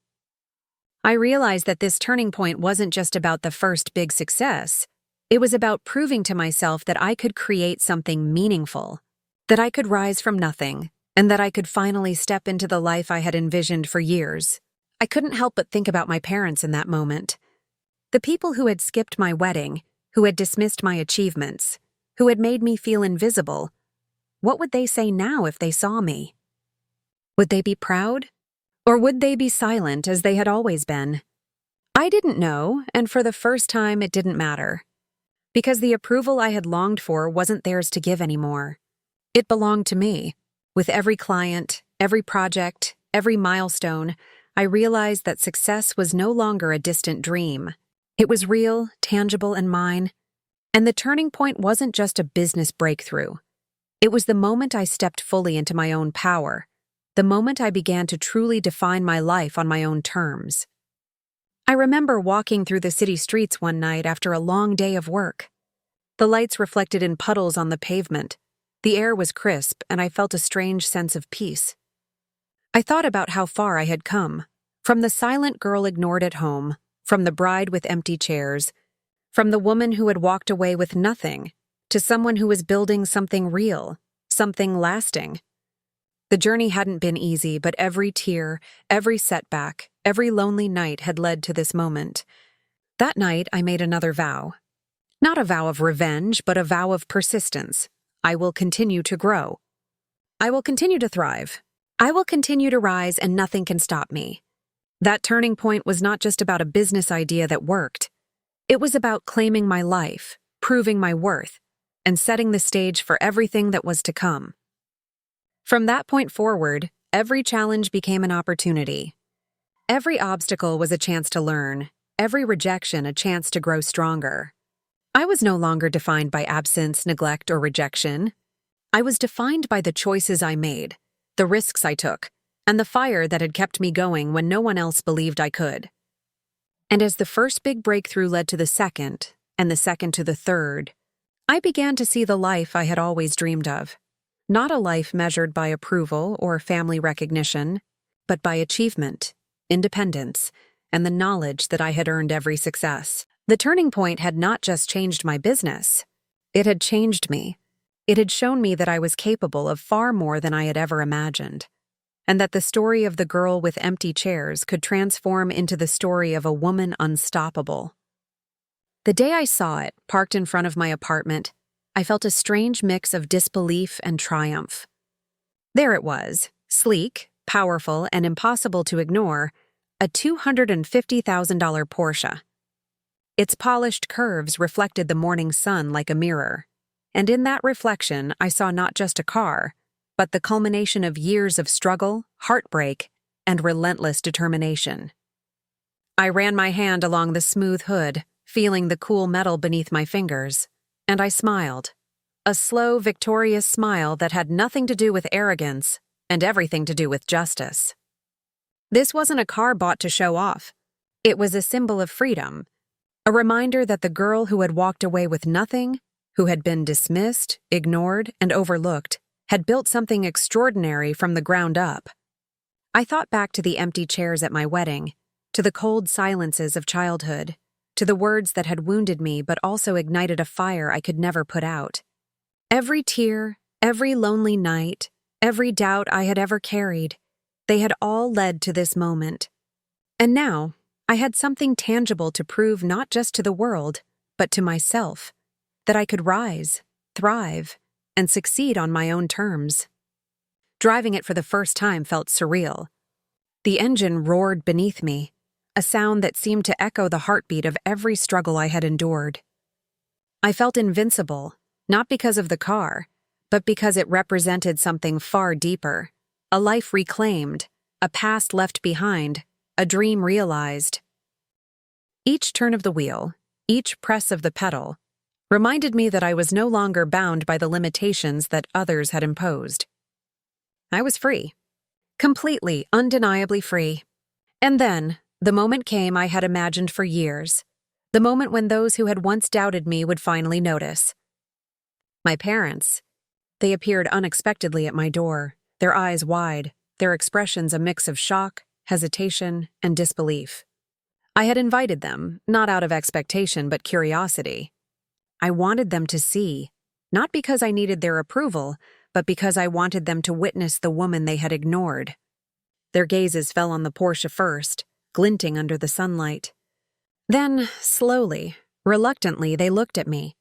I realized that this turning point wasn't just about the first big success. It was about proving to myself that I could create something meaningful, that I could rise from nothing, and that I could finally step into the life I had envisioned for years. I couldn't help but think about my parents in that moment. The people who had skipped my wedding, who had dismissed my achievements, who had made me feel invisible. What would they say now if they saw me? Would they be proud? Or would they be silent as they had always been? I didn't know, and for the first time it didn't matter. Because the approval I had longed for wasn't theirs to give anymore. It belonged to me. With every client, every project, every milestone, I realized that success was no longer a distant dream. It was real, tangible, and mine. And the turning point wasn't just a business breakthrough. It was the moment I stepped fully into my own power, the moment I began to truly define my life on my own terms. I remember walking through the city streets one night after a long day of work. The lights reflected in puddles on the pavement. The air was crisp, and I felt a strange sense of peace. I thought about how far I had come, from the silent girl ignored at home, from the bride with empty chairs, from the woman who had walked away with nothing, to someone who was building something real, something lasting. The journey hadn't been easy, but every tear, every setback, every lonely night had led to this moment. That night, I made another vow. Not a vow of revenge, but a vow of persistence. I will continue to grow. I will continue to thrive. I will continue to rise, and nothing can stop me. That turning point was not just about a business idea that worked. It was about claiming my life, proving my worth, and setting the stage for everything that was to come. From that point forward, every challenge became an opportunity. Every obstacle was a chance to learn, every rejection a chance to grow stronger. I was no longer defined by absence, neglect, or rejection. I was defined by the choices I made, the risks I took, and the fire that had kept me going when no one else believed I could. And as the first big breakthrough led to the second, and the second to the third, I began to see the life I had always dreamed of. Not a life measured by approval or family recognition, but by achievement, independence, and the knowledge that I had earned every success. The turning point had not just changed my business. It had changed me. It had shown me that I was capable of far more than I had ever imagined, and that the story of the girl with empty chairs could transform into the story of a woman unstoppable. The day I saw it, parked in front of my apartment, I felt a strange mix of disbelief and triumph. There it was, sleek, powerful, and impossible to ignore, a $250,000 Porsche. Its polished curves reflected the morning sun like a mirror, and in that reflection I saw not just a car, but the culmination of years of struggle, heartbreak, and relentless determination. I ran my hand along the smooth hood, feeling the cool metal beneath my fingers, and I smiled. A slow, victorious smile that had nothing to do with arrogance and everything to do with justice. This wasn't a car bought to show off. It was a symbol of freedom, a reminder that the girl who had walked away with nothing, who had been dismissed, ignored, and overlooked, had built something extraordinary from the ground up. I thought back to the empty chairs at my wedding, to the cold silences of childhood, to the words that had wounded me but also ignited a fire I could never put out. Every tear, every lonely night, every doubt I had ever carried. They had all led to this moment. And now, I had something tangible to prove not just to the world, but to myself, that I could rise, thrive, and succeed on my own terms. Driving it for the first time felt surreal. The engine roared beneath me, a sound that seemed to echo the heartbeat of every struggle I had endured. I felt invincible, not because of the car, but because it represented something far deeper, a life reclaimed, a past left behind, a dream realized. Each turn of the wheel, each press of the pedal, reminded me that I was no longer bound by the limitations that others had imposed. I was free. Completely, undeniably free. And then, the moment came I had imagined for years. The moment when those who had once doubted me would finally notice. My parents. They appeared unexpectedly at my door, their eyes wide, their expressions a mix of shock, hesitation, and disbelief. I had invited them, not out of expectation but curiosity. I wanted them to see, not because I needed their approval, but because I wanted them to witness the woman they had ignored. Their gazes fell on the Porsche first, glinting under the sunlight. Then, slowly, reluctantly, they looked at me.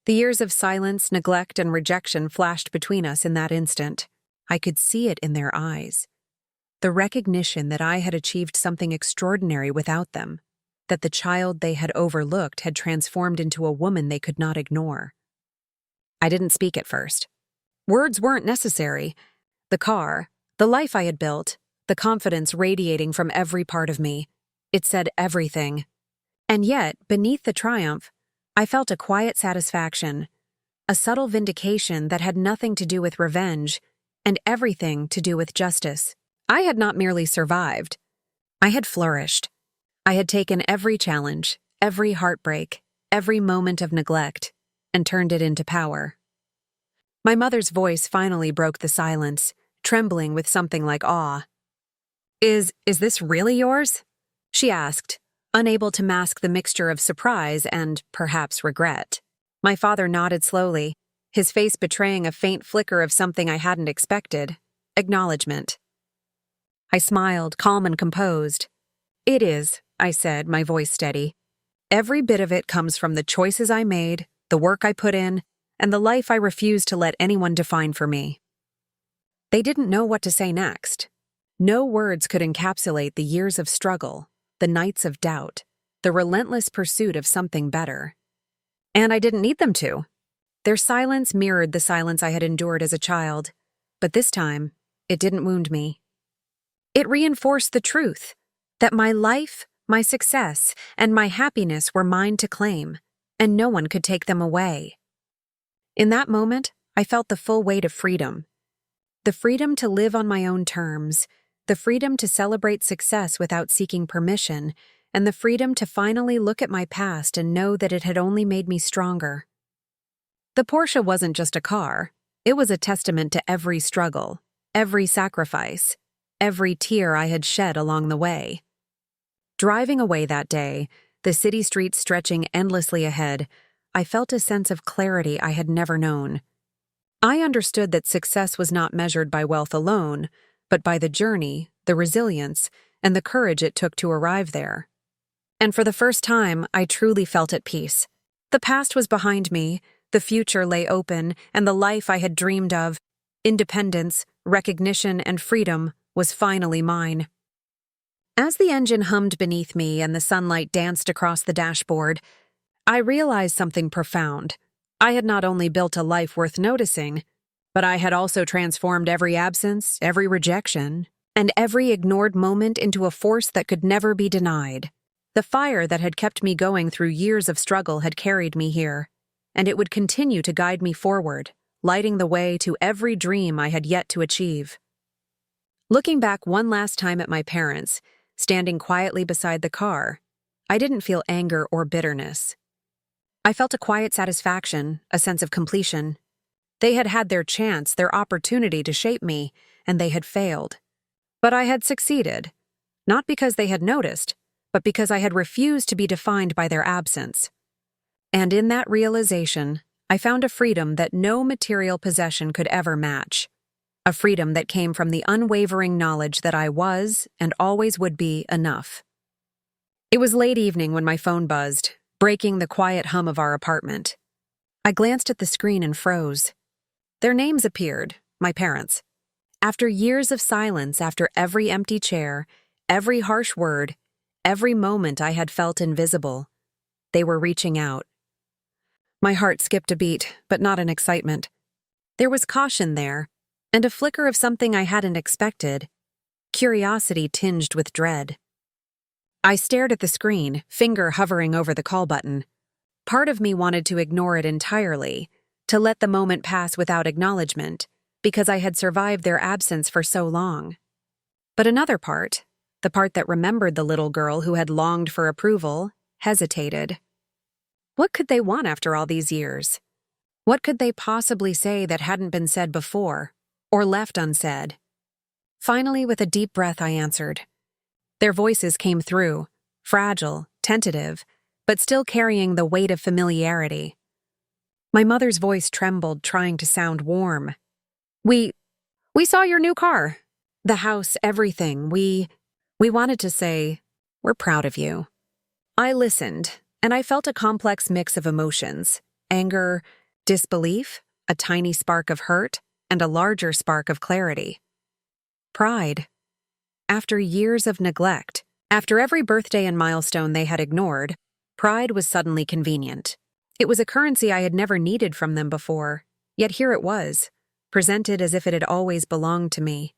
The years of silence, neglect, and rejection flashed between us in that instant. I could see it in their eyes. The recognition that I had achieved something extraordinary without them, that the child they had overlooked had transformed into a woman they could not ignore. I didn't speak at first. Words weren't necessary. The car, the life I had built, the confidence radiating from every part of me, it said everything. And yet, beneath the triumph, I felt a quiet satisfaction, a subtle vindication that had nothing to do with revenge and everything to do with justice. I had not merely survived. I had flourished. I had taken every challenge, every heartbreak, every moment of neglect, and turned it into power. My mother's voice finally broke the silence, trembling with something like awe. Is this really yours?" she asked, unable to mask the mixture of surprise and, perhaps, regret. My father nodded slowly, his face betraying a faint flicker of something I hadn't expected, acknowledgement. I smiled, calm and composed. "It is," I said, my voice steady. "Every bit of it comes from the choices I made, the work I put in, and the life I refused to let anyone define for me." They didn't know what to say next. No words could encapsulate the years of struggle, the nights of doubt, the relentless pursuit of something better. And I didn't need them to. Their silence mirrored the silence I had endured as a child, but this time, it didn't wound me. It reinforced the truth that my life, my success, and my happiness were mine to claim, and no one could take them away. In that moment, I felt the full weight of freedom. The freedom to live on my own terms, the freedom to celebrate success without seeking permission, and the freedom to finally look at my past and know that it had only made me stronger. The Porsche wasn't just a car. It was a testament to every struggle, every sacrifice, every tear I had shed along the way. Driving away that day, the city streets stretching endlessly ahead, I felt a sense of clarity I had never known. I understood that success was not measured by wealth alone, but by the journey, the resilience, and the courage it took to arrive there. And for the first time, I truly felt at peace. The past was behind me, the future lay open, and the life I had dreamed of, independence, recognition, and freedom, was finally mine. As the engine hummed beneath me and the sunlight danced across the dashboard, I realized something profound. I had not only built a life worth noticing, but I had also transformed every absence, every rejection, and every ignored moment into a force that could never be denied. The fire that had kept me going through years of struggle had carried me here, and it would continue to guide me forward, lighting the way to every dream I had yet to achieve. Looking back one last time at my parents, standing quietly beside the car, I didn't feel anger or bitterness. I felt a quiet satisfaction, a sense of completion. They had had their chance, their opportunity to shape me, and they had failed. But I had succeeded, not because they had noticed, but because I had refused to be defined by their absence. And in that realization, I found a freedom that no material possession could ever match. a freedom that came from the unwavering knowledge that I was and always would be enough. It was late evening when my phone buzzed, breaking the quiet hum of our apartment. I glanced at the screen and froze. Their names appeared, my parents. After years of silence, after every empty chair, every harsh word, every moment I had felt invisible, they were reaching out. My heart skipped a beat, but not in excitement. There was caution there, and a flicker of something I hadn't expected, curiosity tinged with dread. I stared at the screen, finger hovering over the call button. Part of me wanted to ignore it entirely, to let the moment pass without acknowledgement, because I had survived their absence for so long. But another part, the part that remembered the little girl who had longed for approval, hesitated. What could they want after all these years? What could they possibly say that hadn't been said before, or left unsaid? Finally, with a deep breath, I answered. Their voices came through, fragile, tentative, but still carrying the weight of familiarity. My mother's voice trembled, trying to sound warm. We saw your new car. The house, everything. We wanted to say, we're proud of you. I listened, and I felt a complex mix of emotions: anger, disbelief, a tiny spark of hurt, and a larger spark of clarity. Pride. After years of neglect, after every birthday and milestone they had ignored, pride was suddenly convenient. It was a currency I had never needed from them before, yet here it was, presented as if it had always belonged to me.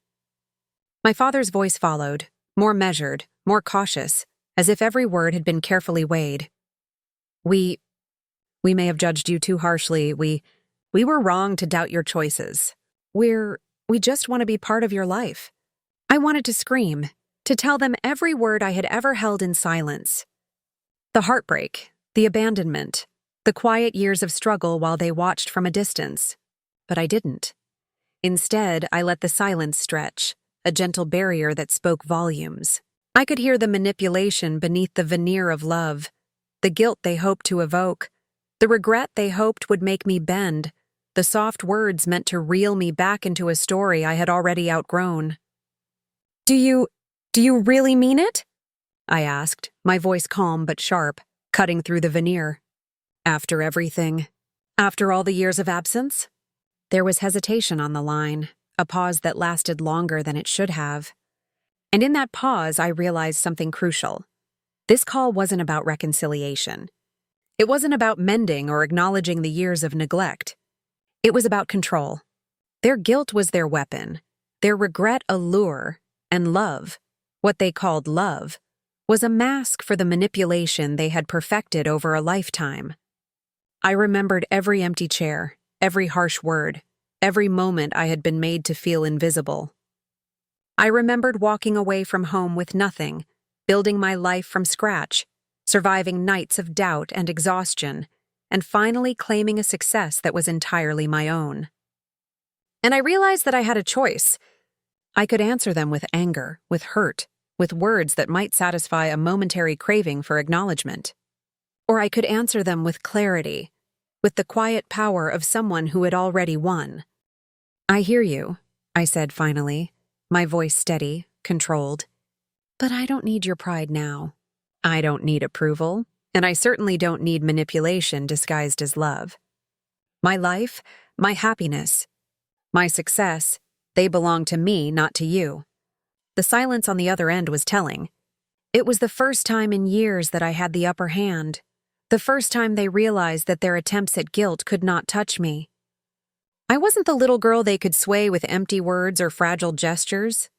My father's voice followed, more measured, more cautious, as if every word had been carefully weighed. We may have judged you too harshly. We were wrong to doubt your choices. We just want to be part of your life. I wanted to scream, to tell them every word I had ever held in silence. The heartbreak, the abandonment, the quiet years of struggle while they watched from a distance. But I didn't. Instead, I let the silence stretch, a gentle barrier that spoke volumes. I could hear the manipulation beneath the veneer of love, the guilt they hoped to evoke, the regret they hoped would make me bend, the soft words meant to reel me back into a story I had already outgrown. Do you really mean it? I asked, my voice calm but sharp, cutting through the veneer. After everything? After all the years of absence? There was hesitation on the line, a pause that lasted longer than it should have. And in that pause, I realized something crucial. This call wasn't about reconciliation. It wasn't about mending or acknowledging the years of neglect. It was about control. Their guilt was their weapon, their regret a lure, and love, what they called love, was a mask for the manipulation they had perfected over a lifetime. I remembered every empty chair, every harsh word, every moment I had been made to feel invisible. I remembered walking away from home with nothing, building my life from scratch, surviving nights of doubt and exhaustion, and finally claiming a success that was entirely my own. And I realized that I had a choice. I could answer them with anger, with hurt, with words that might satisfy a momentary craving for acknowledgement. Or I could answer them with clarity, with the quiet power of someone who had already won. I hear you, I said finally, my voice steady, controlled. But I don't need your pride now. I don't need approval, and I certainly don't need manipulation disguised as love. My life, my happiness, my success, they belong to me, not to you. The silence on the other end was telling. It was the first time in years that I had the upper hand, the first time they realized that their attempts at guilt could not touch me. I wasn't the little girl they could sway with empty words or fragile gestures.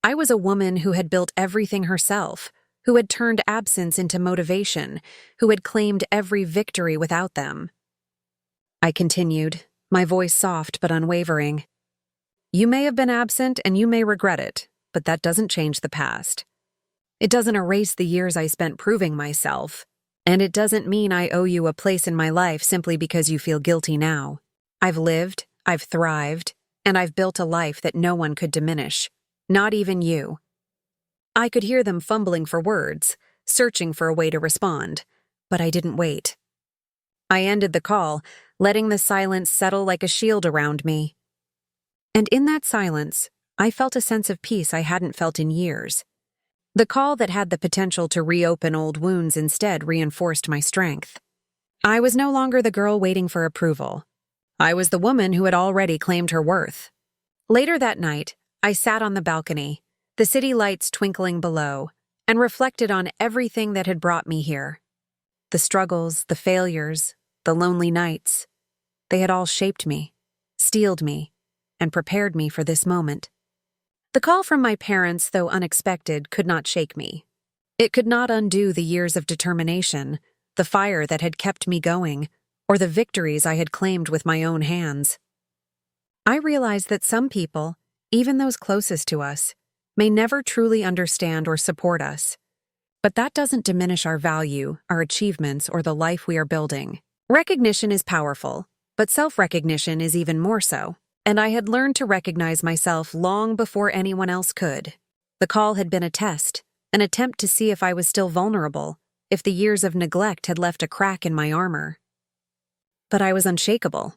I was a woman who had built everything herself, who had turned absence into motivation, who had claimed every victory without them. I continued, my voice soft but unwavering. You may have been absent and you may regret it, but that doesn't change the past. It doesn't erase the years I spent proving myself, and it doesn't mean I owe you a place in my life simply because you feel guilty now. I've lived, I've thrived, and I've built a life that no one could diminish, not even you. I could hear them fumbling for words, searching for a way to respond, but I didn't wait. I ended the call, letting the silence settle like a shield around me. And in that silence, I felt a sense of peace I hadn't felt in years. The call that had the potential to reopen old wounds instead reinforced my strength. I was no longer the girl waiting for approval. I was the woman who had already claimed her worth. Later that night, I sat on the balcony, the city lights twinkling below, and reflected on everything that had brought me here. The struggles, the failures, the lonely nights. They had all shaped me, steeled me, and prepared me for this moment. The call from my parents, though unexpected, could not shake me. It could not undo the years of determination, the fire that had kept me going, or the victories I had claimed with my own hands. I realized that some people, even those closest to us, may never truly understand or support us. But that doesn't diminish our value, our achievements, or the life we are building. Recognition is powerful, but self-recognition is even more so. And I had learned to recognize myself long before anyone else could. The call had been a test, an attempt to see if I was still vulnerable, if the years of neglect had left a crack in my armor. But I was unshakable.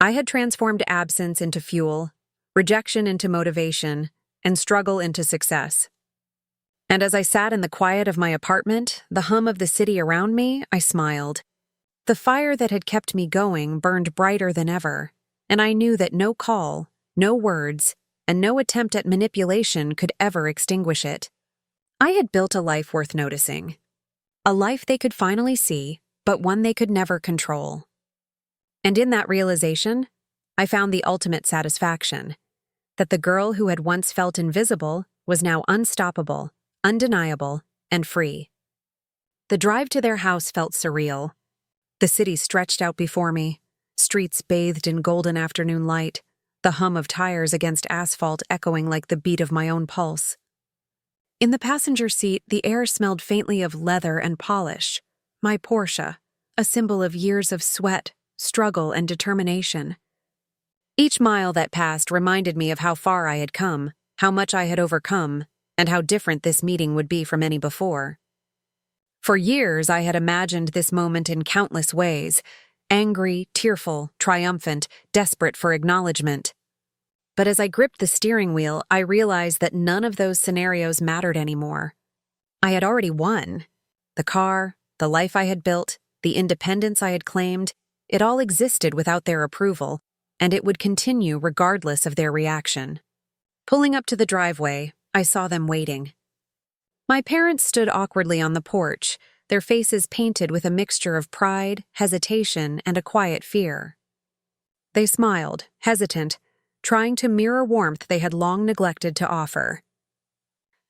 I had transformed absence into fuel, rejection into motivation, and struggle into success. And as I sat in the quiet of my apartment, the hum of the city around me, I smiled. The fire that had kept me going burned brighter than ever, and I knew that no call, no words, and no attempt at manipulation could ever extinguish it. I had built a life worth noticing. A life they could finally see, but one they could never control. And in that realization, I found the ultimate satisfaction, that the girl who had once felt invisible was now unstoppable, undeniable, and free. The drive to their house felt surreal. The city stretched out before me, streets bathed in golden afternoon light, the hum of tires against asphalt echoing like the beat of my own pulse. In the passenger seat, the air smelled faintly of leather and polish. My Porsche, a symbol of years of sweat, struggle, and determination. Each mile that passed reminded me of how far I had come, how much I had overcome, and how different this meeting would be from any before. For years, I had imagined this moment in countless ways, angry, tearful, triumphant, desperate for acknowledgement. But as I gripped the steering wheel, I realized that none of those scenarios mattered anymore. I had already won. The car, the life I had built, the independence I had claimed, it all existed without their approval, and it would continue regardless of their reaction. Pulling up to the driveway, I saw them waiting. My parents stood awkwardly on the porch, their faces painted with a mixture of pride, hesitation, and a quiet fear. They smiled, hesitant, trying to mirror warmth they had long neglected to offer.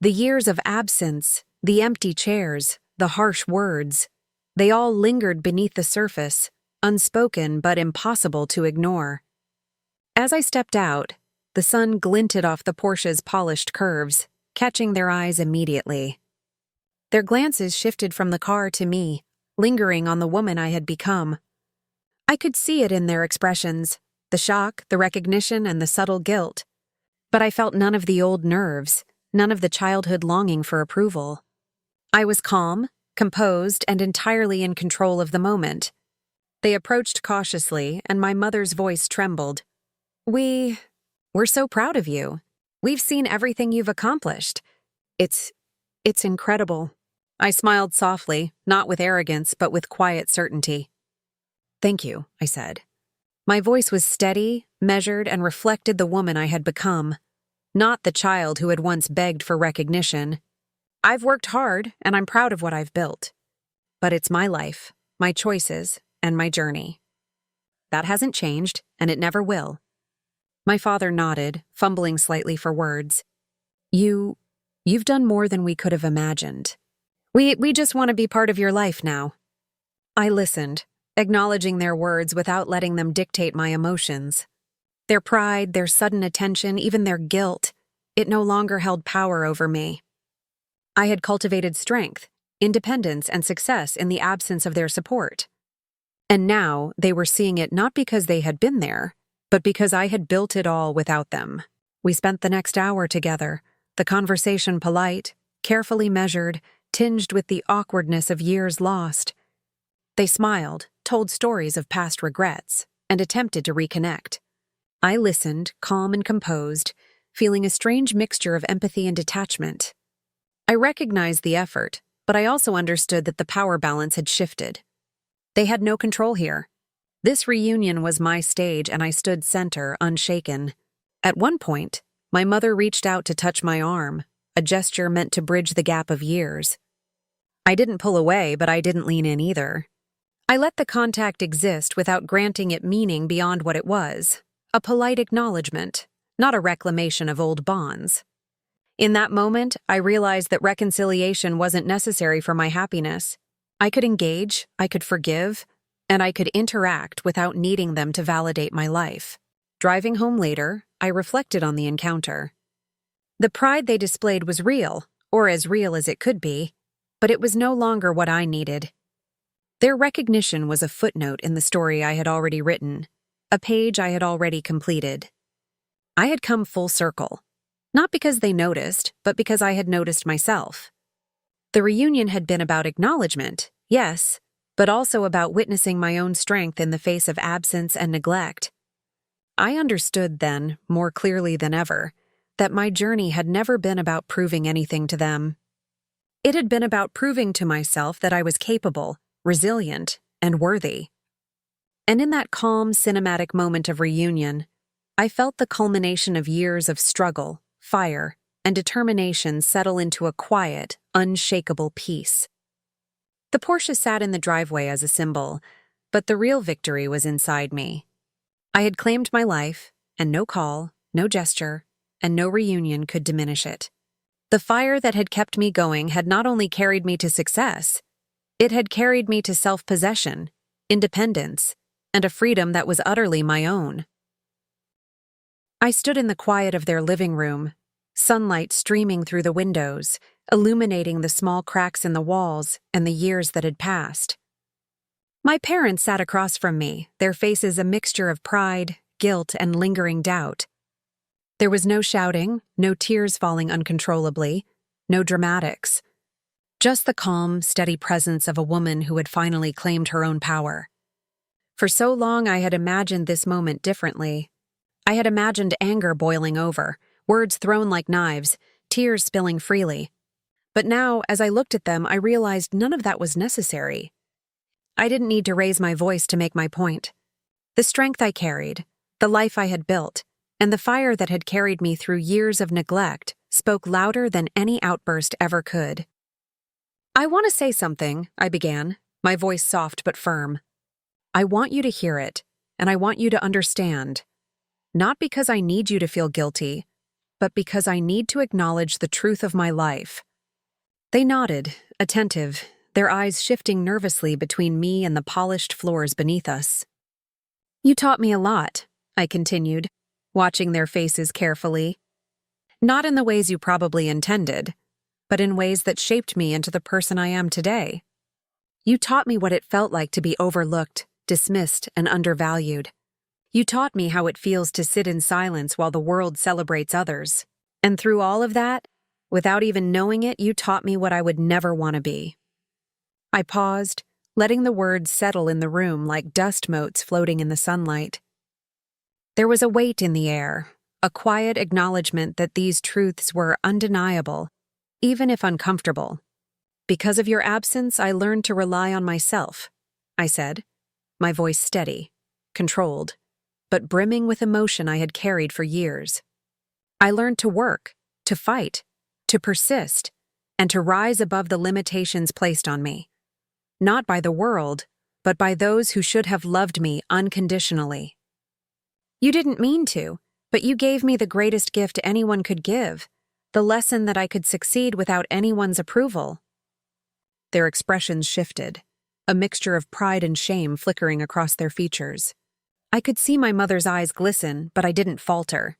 The years of absence, the empty chairs, the harsh words, they all lingered beneath the surface, unspoken but impossible to ignore. As I stepped out, the sun glinted off the Porsche's polished curves, catching their eyes immediately. Their glances shifted from the car to me, lingering on the woman I had become. I could see it in their expressions, the shock, the recognition, and the subtle guilt. But I felt none of the old nerves, none of the childhood longing for approval. I was calm, composed, and entirely in control of the moment. They approached cautiously, and my mother's voice trembled. We're so proud of you. We've seen everything you've accomplished. It's incredible. I smiled softly, not with arrogance, but with quiet certainty. Thank you, I said. My voice was steady, measured, and reflected the woman I had become, not the child who had once begged for recognition. I've worked hard, and I'm proud of what I've built. But it's my life, my choices, and my journey. That hasn't changed, and it never will. My father nodded, fumbling slightly for words. You've done more than we could have imagined. We just want to be part of your life now. I listened, acknowledging their words without letting them dictate my emotions. Their pride, their sudden attention, even their guilt, it no longer held power over me. I had cultivated strength, independence, and success in the absence of their support. And now they were seeing it not because they had been there, but because I had built it all without them. We spent the next hour together, the conversation polite, carefully measured, tinged with the awkwardness of years lost. They smiled, told stories of past regrets, and attempted to reconnect. I listened, calm and composed, feeling a strange mixture of empathy and detachment. I recognized the effort, but I also understood that the power balance had shifted. They had no control here. This reunion was my stage, and I stood center, unshaken. At one point, my mother reached out to touch my arm, a gesture meant to bridge the gap of years. I didn't pull away, but I didn't lean in either. I let the contact exist without granting it meaning beyond what it was, a polite acknowledgement, not a reclamation of old bonds. In that moment, I realized that reconciliation wasn't necessary for my happiness. I could engage, I could forgive, and I could interact without needing them to validate my life. Driving home later, I reflected on the encounter. The pride they displayed was real, or as real as it could be, but it was no longer what I needed. Their recognition was a footnote in the story I had already written, a page I had already completed. I had come full circle, not because they noticed, but because I had noticed myself. The reunion had been about acknowledgement, yes, but also about witnessing my own strength in the face of absence and neglect. I understood then, more clearly than ever, that my journey had never been about proving anything to them. It had been about proving to myself that I was capable, resilient, and worthy. And in that calm, cinematic moment of reunion, I felt the culmination of years of struggle, fire, and determination settle into a quiet, unshakable peace. The Porsche sat in the driveway as a symbol, but the real victory was inside me. I had claimed my life, and no call, no gesture, and no reunion could diminish it. The fire that had kept me going had not only carried me to success, it had carried me to self-possession, independence, and a freedom that was utterly my own. I stood in the quiet of their living room, sunlight streaming through the windows, illuminating the small cracks in the walls and the years that had passed. My parents sat across from me, their faces a mixture of pride, guilt, and lingering doubt. There was no shouting, no tears falling uncontrollably, no dramatics. Just the calm, steady presence of a woman who had finally claimed her own power. For so long I had imagined this moment differently. I had imagined anger boiling over, words thrown like knives, tears spilling freely. But now, as I looked at them, I realized none of that was necessary. I didn't need to raise my voice to make my point. The strength I carried, the life I had built, and the fire that had carried me through years of neglect spoke louder than any outburst ever could. "I want to say something," I began, my voice soft but firm. "I want you to hear it, and I want you to understand. Not because I need you to feel guilty, but because I need to acknowledge the truth of my life." They nodded, attentive, their eyes shifting nervously between me and the polished floors beneath us. "You taught me a lot," I continued, watching their faces carefully. "Not in the ways you probably intended, but in ways that shaped me into the person I am today. You taught me what it felt like to be overlooked, dismissed, and undervalued. You taught me how it feels to sit in silence while the world celebrates others. And through all of that, without even knowing it, you taught me what I would never want to be." I paused, letting the words settle in the room like dust motes floating in the sunlight. There was a weight in the air, a quiet acknowledgement that these truths were undeniable, even if uncomfortable. "Because of your absence, I learned to rely on myself," I said, my voice steady, controlled, but brimming with emotion I had carried for years. "I learned to work, to fight, to persist, and to rise above the limitations placed on me. Not by the world, but by those who should have loved me unconditionally. You didn't mean to, but you gave me the greatest gift anyone could give, the lesson that I could succeed without anyone's approval." Their expressions shifted, a mixture of pride and shame flickering across their features. I could see my mother's eyes glisten, but I didn't falter.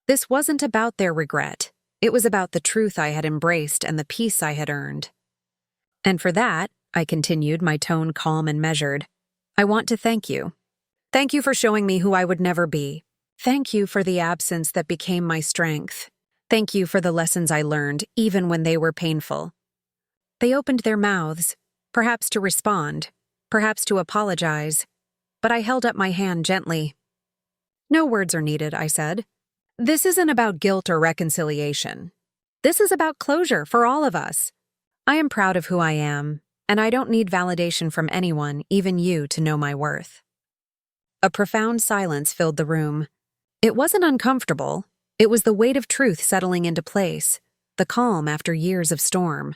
This wasn't about their regret. It was about the truth I had embraced and the peace I had earned. "And for that," I continued, my tone calm and measured, "I want to thank you. Thank you for showing me who I would never be. Thank you for the absence that became my strength. Thank you for the lessons I learned, even when they were painful." They opened their mouths, perhaps to respond, perhaps to apologize, but I held up my hand gently. No words are needed, I said. This isn't about guilt or reconciliation. This is about closure for all of us. I am proud of who I am, and I don't need validation from anyone, even you, to know my worth. A profound silence filled the room. It wasn't uncomfortable. It was the weight of truth settling into place, the calm after years of storm.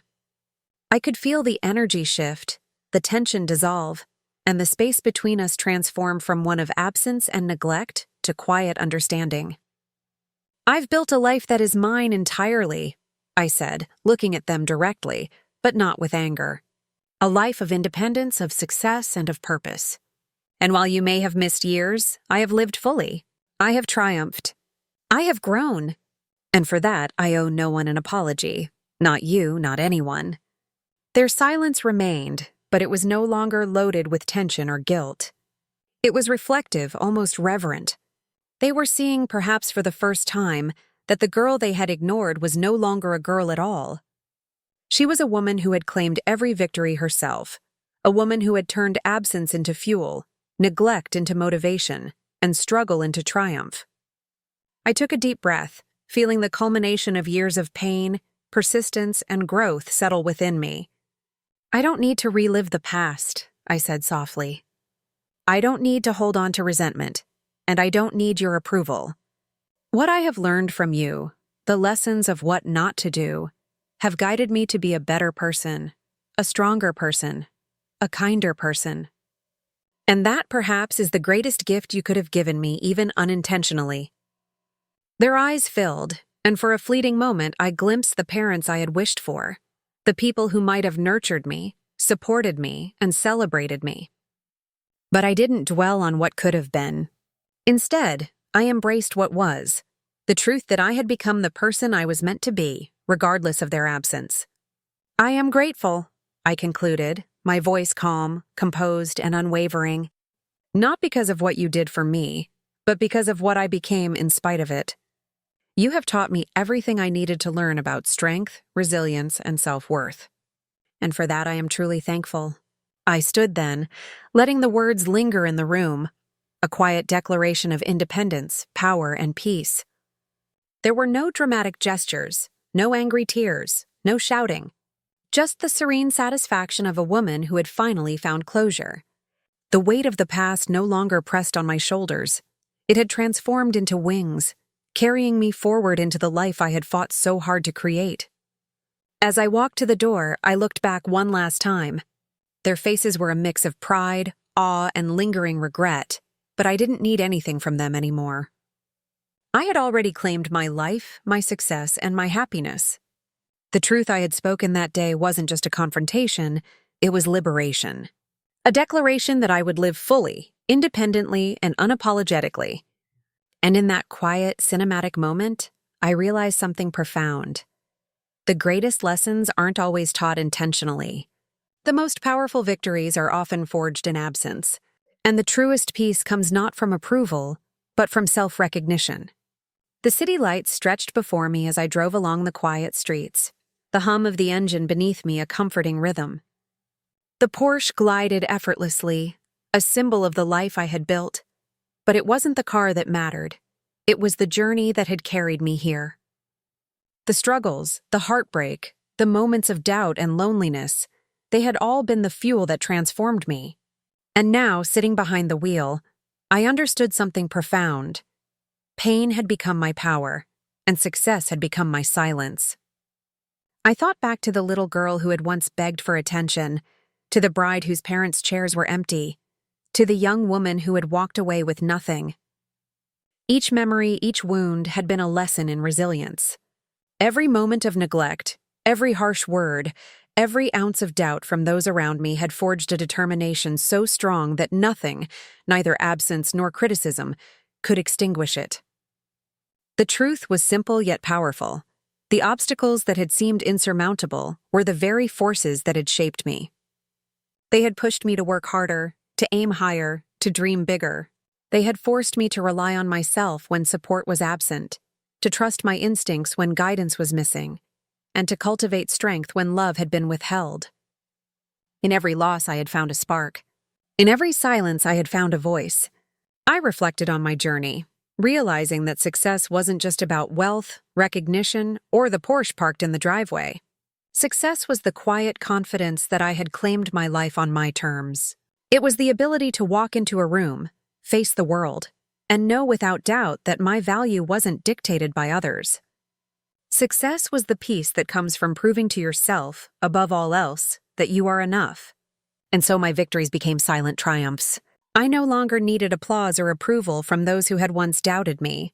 I could feel the energy shift, the tension dissolve, and the space between us transform from one of absence and neglect to quiet understanding. I've built a life that is mine entirely, I said, looking at them directly, but not with anger. A life of independence, of success, and of purpose. And while you may have missed years, I have lived fully. I have triumphed. I have grown. And for that, I owe no one an apology. Not you, not anyone. Their silence remained, but it was no longer loaded with tension or guilt. It was reflective, almost reverent. They were seeing, perhaps for the first time, that the girl they had ignored was no longer a girl at all. She was a woman who had claimed every victory herself, a woman who had turned absence into fuel, neglect into motivation, and struggle into triumph. I took a deep breath, feeling the culmination of years of pain, persistence, and growth settle within me. I don't need to relive the past, I said softly. I don't need to hold on to resentment, and I don't need your approval. What I have learned from you, the lessons of what not to do, have guided me to be a better person, a stronger person, a kinder person. And that, perhaps, is the greatest gift you could have given me, even unintentionally. Their eyes filled, and for a fleeting moment I glimpsed the parents I had wished for, the people who might have nurtured me, supported me, and celebrated me. But I didn't dwell on what could have been. Instead, I embraced what was, the truth that I had become the person I was meant to be, regardless of their absence. I am grateful, I concluded, my voice calm, composed, and unwavering. Not because of what you did for me, but because of what I became in spite of it. You have taught me everything I needed to learn about strength, resilience, and self-worth. And for that I am truly thankful. I stood then, letting the words linger in the room, a quiet declaration of independence, power, and peace. There were no dramatic gestures, no angry tears, no shouting. Just the serene satisfaction of a woman who had finally found closure. The weight of the past no longer pressed on my shoulders. It had transformed into wings, carrying me forward into the life I had fought so hard to create. As I walked to the door, I looked back one last time. Their faces were a mix of pride, awe, and lingering regret, but I didn't need anything from them anymore. I had already claimed my life, my success, and my happiness. The truth I had spoken that day wasn't just a confrontation, it was liberation. A declaration that I would live fully, independently, and unapologetically. And in that quiet, cinematic moment, I realized something profound. The greatest lessons aren't always taught intentionally. The most powerful victories are often forged in absence, and the truest peace comes not from approval, but from self-recognition. The city lights stretched before me as I drove along the quiet streets, the hum of the engine beneath me a comforting rhythm. The Porsche glided effortlessly, a symbol of the life I had built. But it wasn't the car that mattered. It was the journey that had carried me here. The struggles, the heartbreak, the moments of doubt and loneliness, they had all been the fuel that transformed me. And now, sitting behind the wheel, I understood something profound. Pain had become my power, and success had become my silence. I thought back to the little girl who had once begged for attention, to the bride whose parents' chairs were empty, to the young woman who had walked away with nothing. Each memory, each wound had been a lesson in resilience. Every moment of neglect, every harsh word, every ounce of doubt from those around me had forged a determination so strong that nothing, neither absence nor criticism, could extinguish it. The truth was simple yet powerful. The obstacles that had seemed insurmountable were the very forces that had shaped me. They had pushed me to work harder, to aim higher, to dream bigger. They had forced me to rely on myself when support was absent, to trust my instincts when guidance was missing, and to cultivate strength when love had been withheld. In every loss I had found a spark. In every silence I had found a voice. I reflected on my journey, realizing that success wasn't just about wealth, recognition, or the Porsche parked in the driveway. Success was the quiet confidence that I had claimed my life on my terms. It was the ability to walk into a room, face the world, and know without doubt that my value wasn't dictated by others. Success was the peace that comes from proving to yourself, above all else, that you are enough. And so my victories became silent triumphs. I no longer needed applause or approval from those who had once doubted me.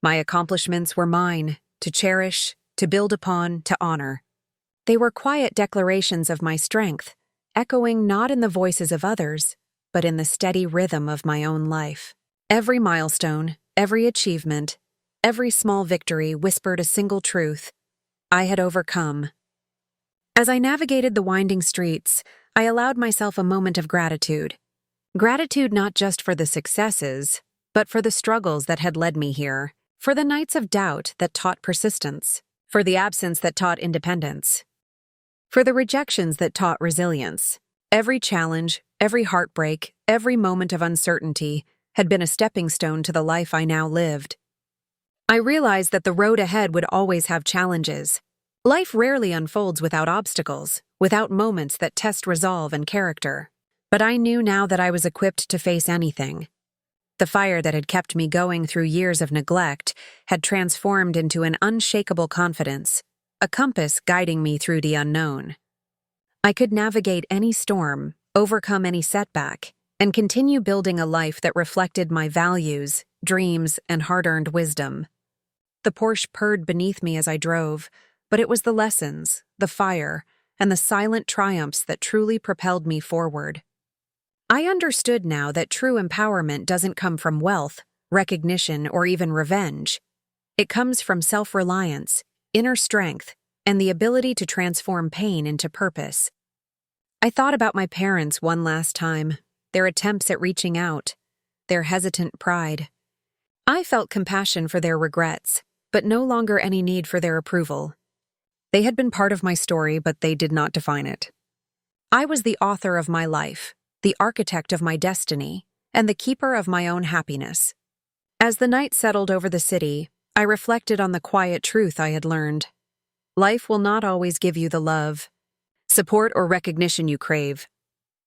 My accomplishments were mine, to cherish, to build upon, to honor. They were quiet declarations of my strength, echoing not in the voices of others, but in the steady rhythm of my own life. Every milestone, every achievement, every small victory whispered a single truth: I had overcome. As I navigated the winding streets, I allowed myself a moment of gratitude. Gratitude not just for the successes, but for the struggles that had led me here, for the nights of doubt that taught persistence, for the absence that taught independence, for the rejections that taught resilience. Every challenge, every heartbreak, every moment of uncertainty had been a stepping stone to the life I now lived. I realized that the road ahead would always have challenges. Life rarely unfolds without obstacles, without moments that test resolve and character. But I knew now that I was equipped to face anything. The fire that had kept me going through years of neglect had transformed into an unshakable confidence, a compass guiding me through the unknown. I could navigate any storm, overcome any setback, and continue building a life that reflected my values, dreams, and hard-earned wisdom. The Porsche purred beneath me as I drove, but it was the lessons, the fire, and the silent triumphs that truly propelled me forward. I understood now that true empowerment doesn't come from wealth, recognition, or even revenge. It comes from self-reliance, inner strength, and the ability to transform pain into purpose. I thought about my parents one last time, their attempts at reaching out, their hesitant pride. I felt compassion for their regrets, but no longer any need for their approval. They had been part of my story, but they did not define it. I was the author of my life, the architect of my destiny, and the keeper of my own happiness. As the night settled over the city, I reflected on the quiet truth I had learned. Life will not always give you the love, support, or recognition you crave,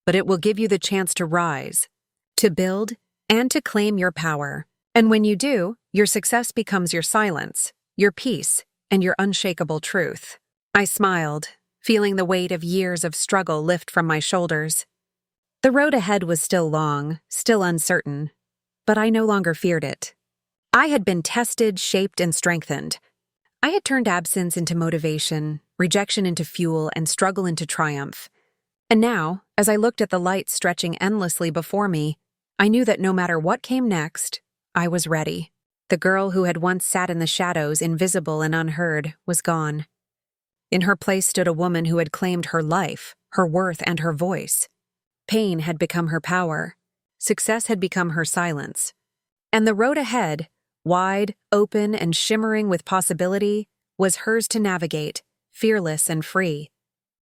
but it will give you the chance to rise, to build, and to claim your power. And when you do, your success becomes your silence, your peace, and your unshakable truth. I smiled, feeling the weight of years of struggle lift from my shoulders. The road ahead was still long, still uncertain, but I no longer feared it. I had been tested, shaped, and strengthened. I had turned absence into motivation, rejection into fuel, and struggle into triumph. And now, as I looked at the light stretching endlessly before me, I knew that no matter what came next, I was ready. The girl who had once sat in the shadows, invisible and unheard, was gone. In her place stood a woman who had claimed her life, her worth, and her voice. Pain had become her power. Success had become her silence. And the road ahead, wide, open, and shimmering with possibility, was hers to navigate, fearless and free.